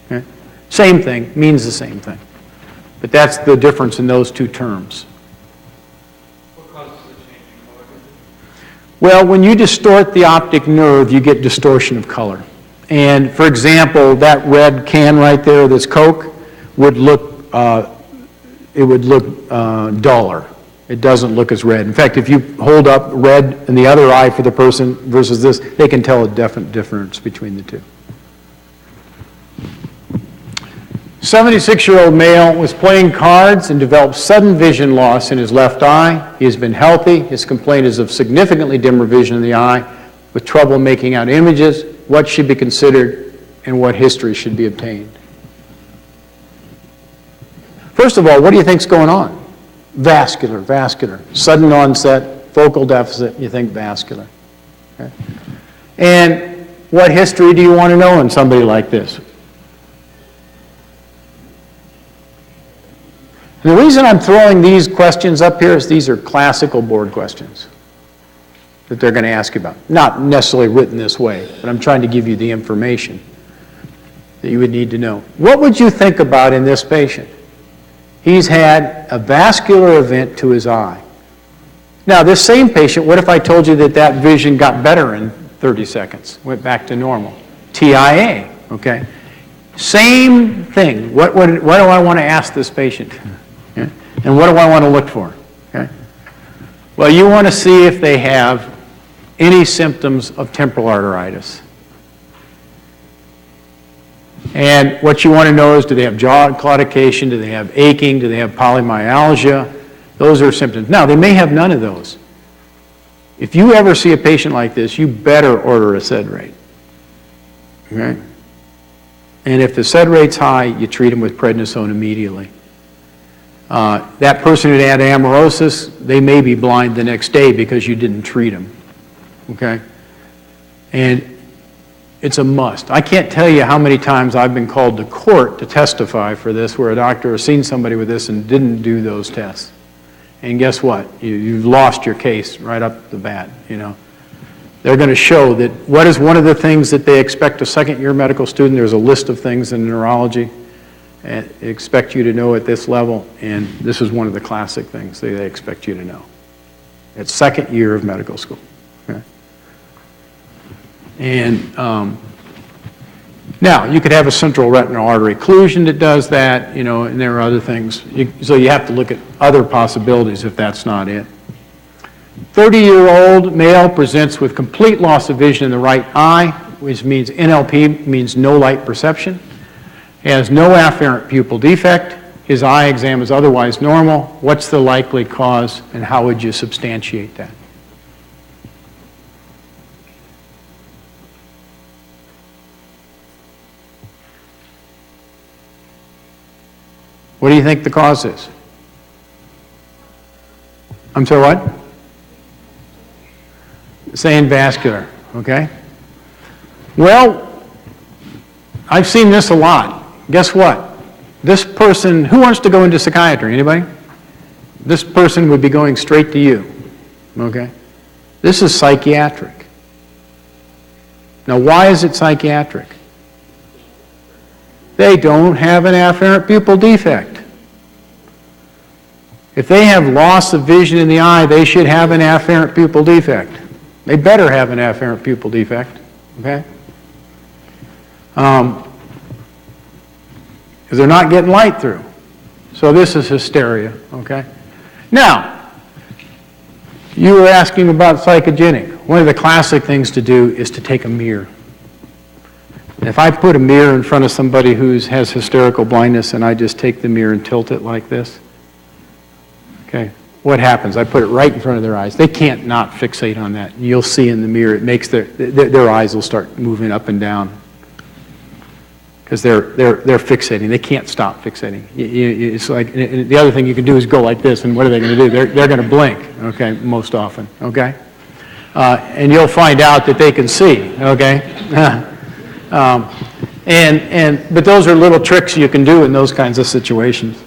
Speaker 1: Okay? Same thing, means the same thing. But that's the difference in those two terms. Well, when you distort the optic nerve, you get distortion of color. And for example, that red can right there, this Coke, would look duller. It doesn't look as red. In fact, if you hold up red in the other eye for the person versus this, they can tell a definite difference between the two. 76-year-old male was playing cards and developed sudden vision loss in his left eye. He has been healthy. His complaint is of significantly dimmer vision in the eye with trouble making out images. What should be considered and what history should be obtained. First of all, what do you think's going on? Vascular, vascular. Sudden onset, focal deficit, you think vascular. Okay? And what history do you want to know in somebody like this? And the reason I'm throwing these questions up here is these are classical board questions that they're going to ask you about. Not necessarily written this way, but I'm trying to give you the information that you would need to know. What would you think about in this patient? He's had a vascular event to his eye. Now, this same patient, what if I told you that that vision got better in 30 seconds, went back to normal? TIA, okay? Same thing. What do I want to ask this patient? Okay? And what do I want to look for? Okay? Well, you want to see if they have any symptoms of temporal arteritis. And what you want to know is, do they have jaw claudication? Do they have aching? Do they have polymyalgia? Those are symptoms. Now, they may have none of those. If you ever see a patient like this, you better order a SED rate. Okay? And if the SED rate's high, you treat them with prednisone immediately. That person who had amaurosis, they may be blind the next day because you didn't treat them. Okay? And it's a must. I can't tell you how many times I've been called to court to testify for this, where a doctor has seen somebody with this and didn't do those tests. And guess what? You've lost your case right up the bat, you know. They're going to show that what is one of the things that they expect a second-year medical student. There's a list of things in neurology and they expect you to know at this level, and this is one of the classic things they expect you to know. It's second year of medical school. Okay? And now, you could have a central retinal artery occlusion that does that, you know, and there are other things. So you have to look at other possibilities if that's not it. 30-year-old male presents with complete loss of vision in the right eye, which means NLP, means no light perception. He has no afferent pupil defect. His eye exam is otherwise normal. What's the likely cause, and how would you substantiate that? What do you think the cause is? I'm sorry, what? Saying vascular, okay? Well, I've seen this a lot. Guess what? This person, who wants to go into psychiatry? Anybody? This person would be going straight to you, okay? This is psychiatric. Now, why is it psychiatric? They don't have an afferent pupil defect. If they have loss of vision in the eye, they should have an afferent pupil defect. They better have an afferent pupil defect, okay? Because they're not getting light through. So this is hysteria, okay? Now, you were asking about psychogenic. One of the classic things to do is to take a mirror. And if I put a mirror in front of somebody who has hysterical blindness and I just take the mirror and tilt it like this, okay, what happens? I put it right in front of their eyes. They can't not fixate on that. You'll see in the mirror, it makes their eyes will start moving up and down because they're fixating. They can't stop fixating. It's like, and the other thing you can do is go like this, and what are they going to do? They're going to blink, okay, most often, okay? And you'll find out that they can see, okay? But those are little tricks you can do in those kinds of situations.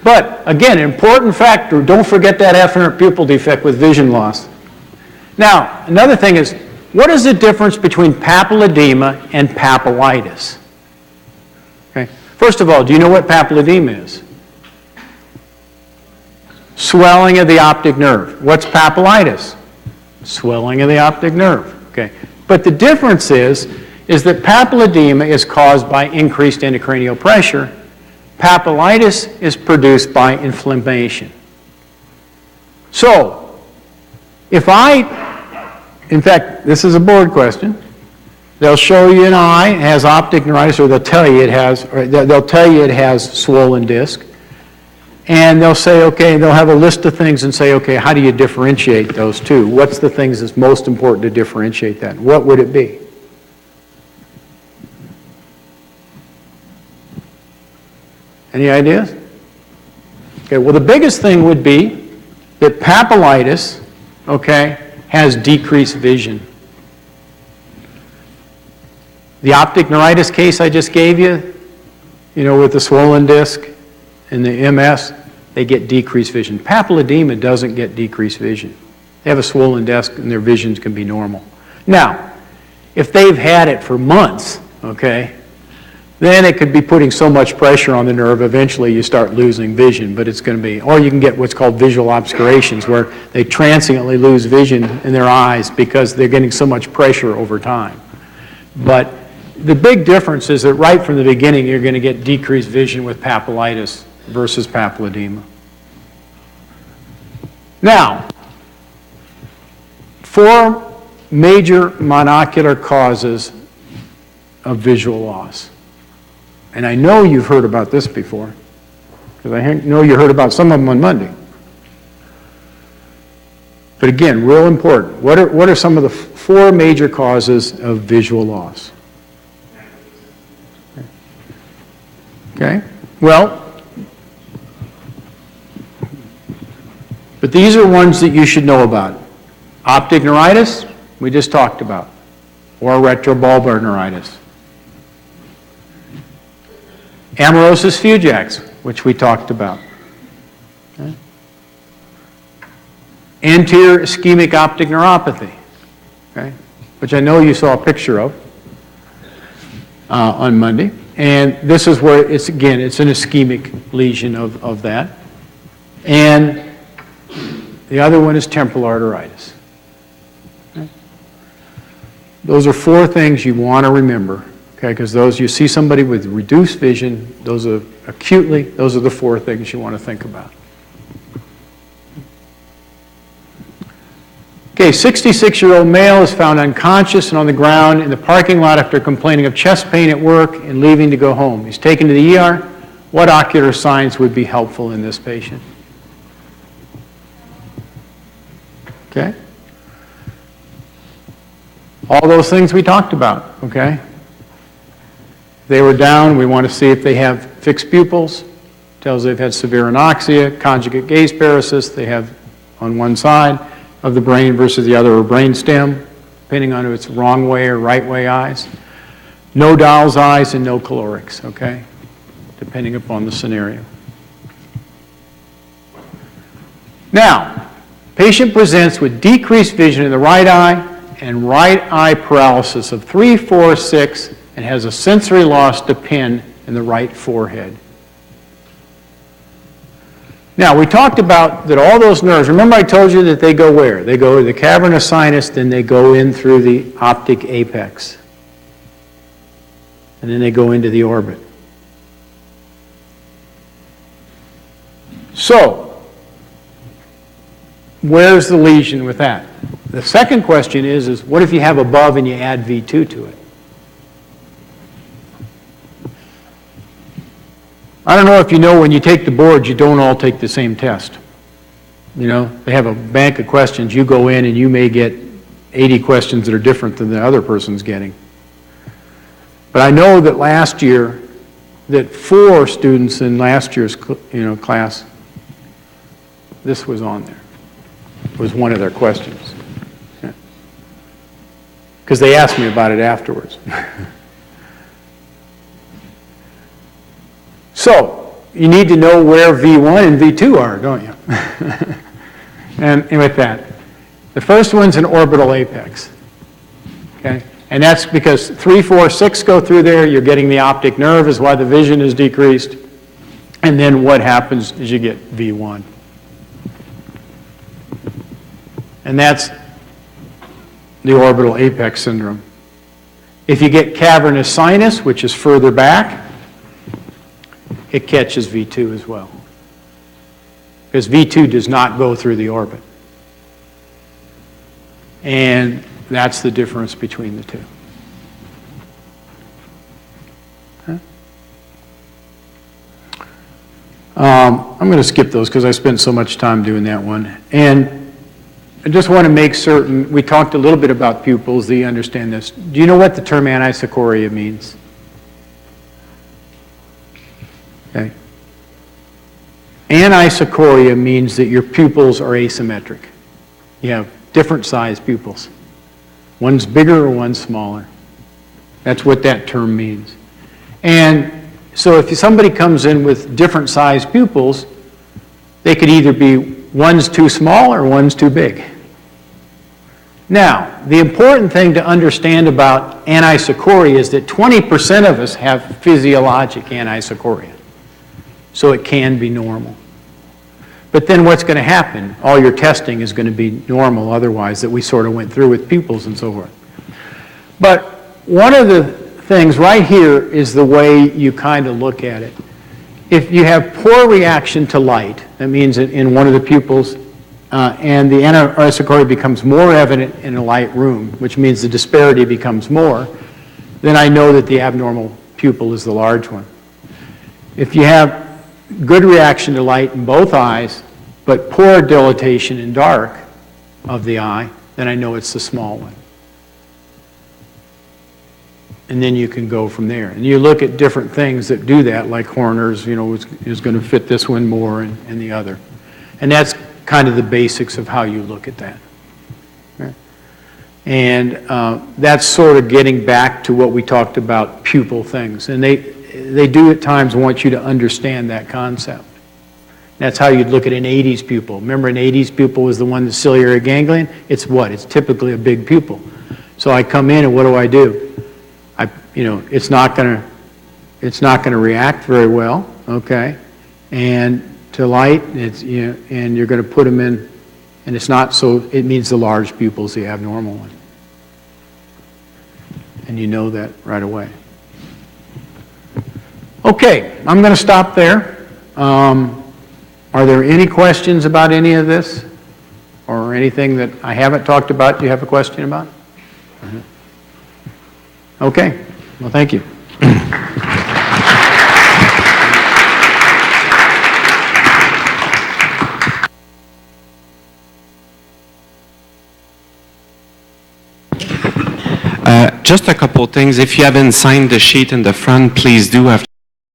Speaker 1: But, again, important factor, don't forget that afferent pupil defect with vision loss. Now, another thing is, what is the difference between papilledema and papillitis? Okay. First of all, do you know what papilledema is? Swelling of the optic nerve. What's papillitis? Swelling of the optic nerve. Okay. But the difference is that papilledema is caused by increased intracranial pressure. Papillitis is produced by inflammation. So, in fact, this is a board question. They'll show you an eye has optic neuritis, or they'll tell you it has swollen disc. And they'll say, okay, they'll have a list of things and say, okay, how do you differentiate those two? What's the things that's most important to differentiate that? What would it be? Any ideas? Okay, well, the biggest thing would be that papillitis, okay, has decreased vision. The optic neuritis case I just gave you, with the swollen disc and the MS, they get decreased vision. Papilledema doesn't get decreased vision. They have a swollen disc and their visions can be normal. Now, if they've had it for months, okay, then it could be putting so much pressure on the nerve, eventually you start losing vision, but it's going to be, or you can get what's called visual obscurations, where they transiently lose vision in their eyes because they're getting so much pressure over time. But the big difference is that right from the beginning, you're going to get decreased vision with papillitis versus papilledema. Now, 4 major monocular causes of visual loss. And I know you've heard about this before, because I know you heard about some of them on Monday. But again, real important. What are some of the 4 major causes of visual loss? Okay? Well, but these are ones that you should know about. Optic neuritis, we just talked about, or retrobulbar neuritis. Amaurosis fugax, which we talked about. Okay. Anterior ischemic optic neuropathy, okay, which I know you saw a picture of on Monday. And this is where it's an ischemic lesion of that. And the other one is temporal arteritis. Okay. Those are 4 things you want to remember. Okay, because those, you see somebody with reduced vision, those are the 4 things you want to think about. Okay, 66-year-old male is found unconscious and on the ground in the parking lot after complaining of chest pain at work and leaving to go home. He's taken to the ER. What ocular signs would be helpful in this patient? Okay? All those things we talked about, okay? They were down. We want to see if they have fixed pupils. Tells they've had severe anoxia, conjugate gaze paresis. They have on one side of the brain versus the other, or brain stem, depending on if it's wrong way or right way eyes. No doll's eyes and no calorics, okay? Depending upon the scenario. Now, patient presents with decreased vision in the right eye and right eye paralysis of 3, 4, 6, and has a sensory loss to pin in the right forehead. Now, we talked about that all those nerves, remember I told you that they go where? They go to the cavernous sinus, then they go in through the optic apex. And then they go into the orbit. So, where's the lesion with that? The second question is what if you have above and you add V2 to it? I don't know if you know, when you take the boards, you don't all take the same test. They have a bank of questions. You go in and you may get 80 questions that are different than the other person's getting. But I know that last year, that 4 students in last year's class, this was on there. It was one of their questions. Because they asked me about it afterwards. So, you need to know where V1 and V2 are, don't you? and with that, the first one's an orbital apex. Okay? And that's because 3, 4, 6 go through there, you're getting the optic nerve is why the vision is decreased. And then what happens is you get V1. And that's the orbital apex syndrome. If you get cavernous sinus, which is further back, it catches V2 as well. Because V2 does not go through the orbit. And that's the difference between the two. Okay. I'm going to skip those because I spent so much time doing that one. And I just want to make certain, we talked a little bit about pupils, do you understand this? Do you know what the term anisocoria means? Okay. Anisocoria means that your pupils are asymmetric. You have different size pupils. One's bigger or one's smaller. That's what that term means. And so if somebody comes in with different size pupils, they could either be one's too small or one's too big. Now, the important thing to understand about anisocoria is that 20% of us have physiologic anisocoria. So it can be normal. But then what's going to happen? All your testing is going to be normal otherwise that we sort of went through with pupils and so forth. But one of the things right here is the way you kind of look at it. If you have poor reaction to light, that means that in one of the pupils, and the anisocoria becomes more evident in a light room, which means the disparity becomes more, then I know that the abnormal pupil is the large one. If you have good reaction to light in both eyes, but poor dilatation in dark of the eye, then I know it's the small one. And then you can go from there. And you look at different things that do that, like Horner's, you know, is going to fit this one more and the other. And that's kind of the basics of how you look at that. Okay. And that's sort of getting back to what we talked about, pupil things. And they do at times want you to understand that concept. That's how you'd look at an 80s pupil. Remember, an 80s pupil is the one that's ciliary ganglion? It's what? It's typically a big pupil. So I come in and what do? It's not going to react very well, okay? And to light, and you're going to put them in, and it's not so, it means the large pupil's the abnormal one. And you know that right away. Okay, I'm going to stop there. Are there any questions about any of this? Or anything that I haven't talked about, do you have a question about? Okay, well, thank you.
Speaker 4: Just a couple things. If you haven't signed the sheet in the front, please do after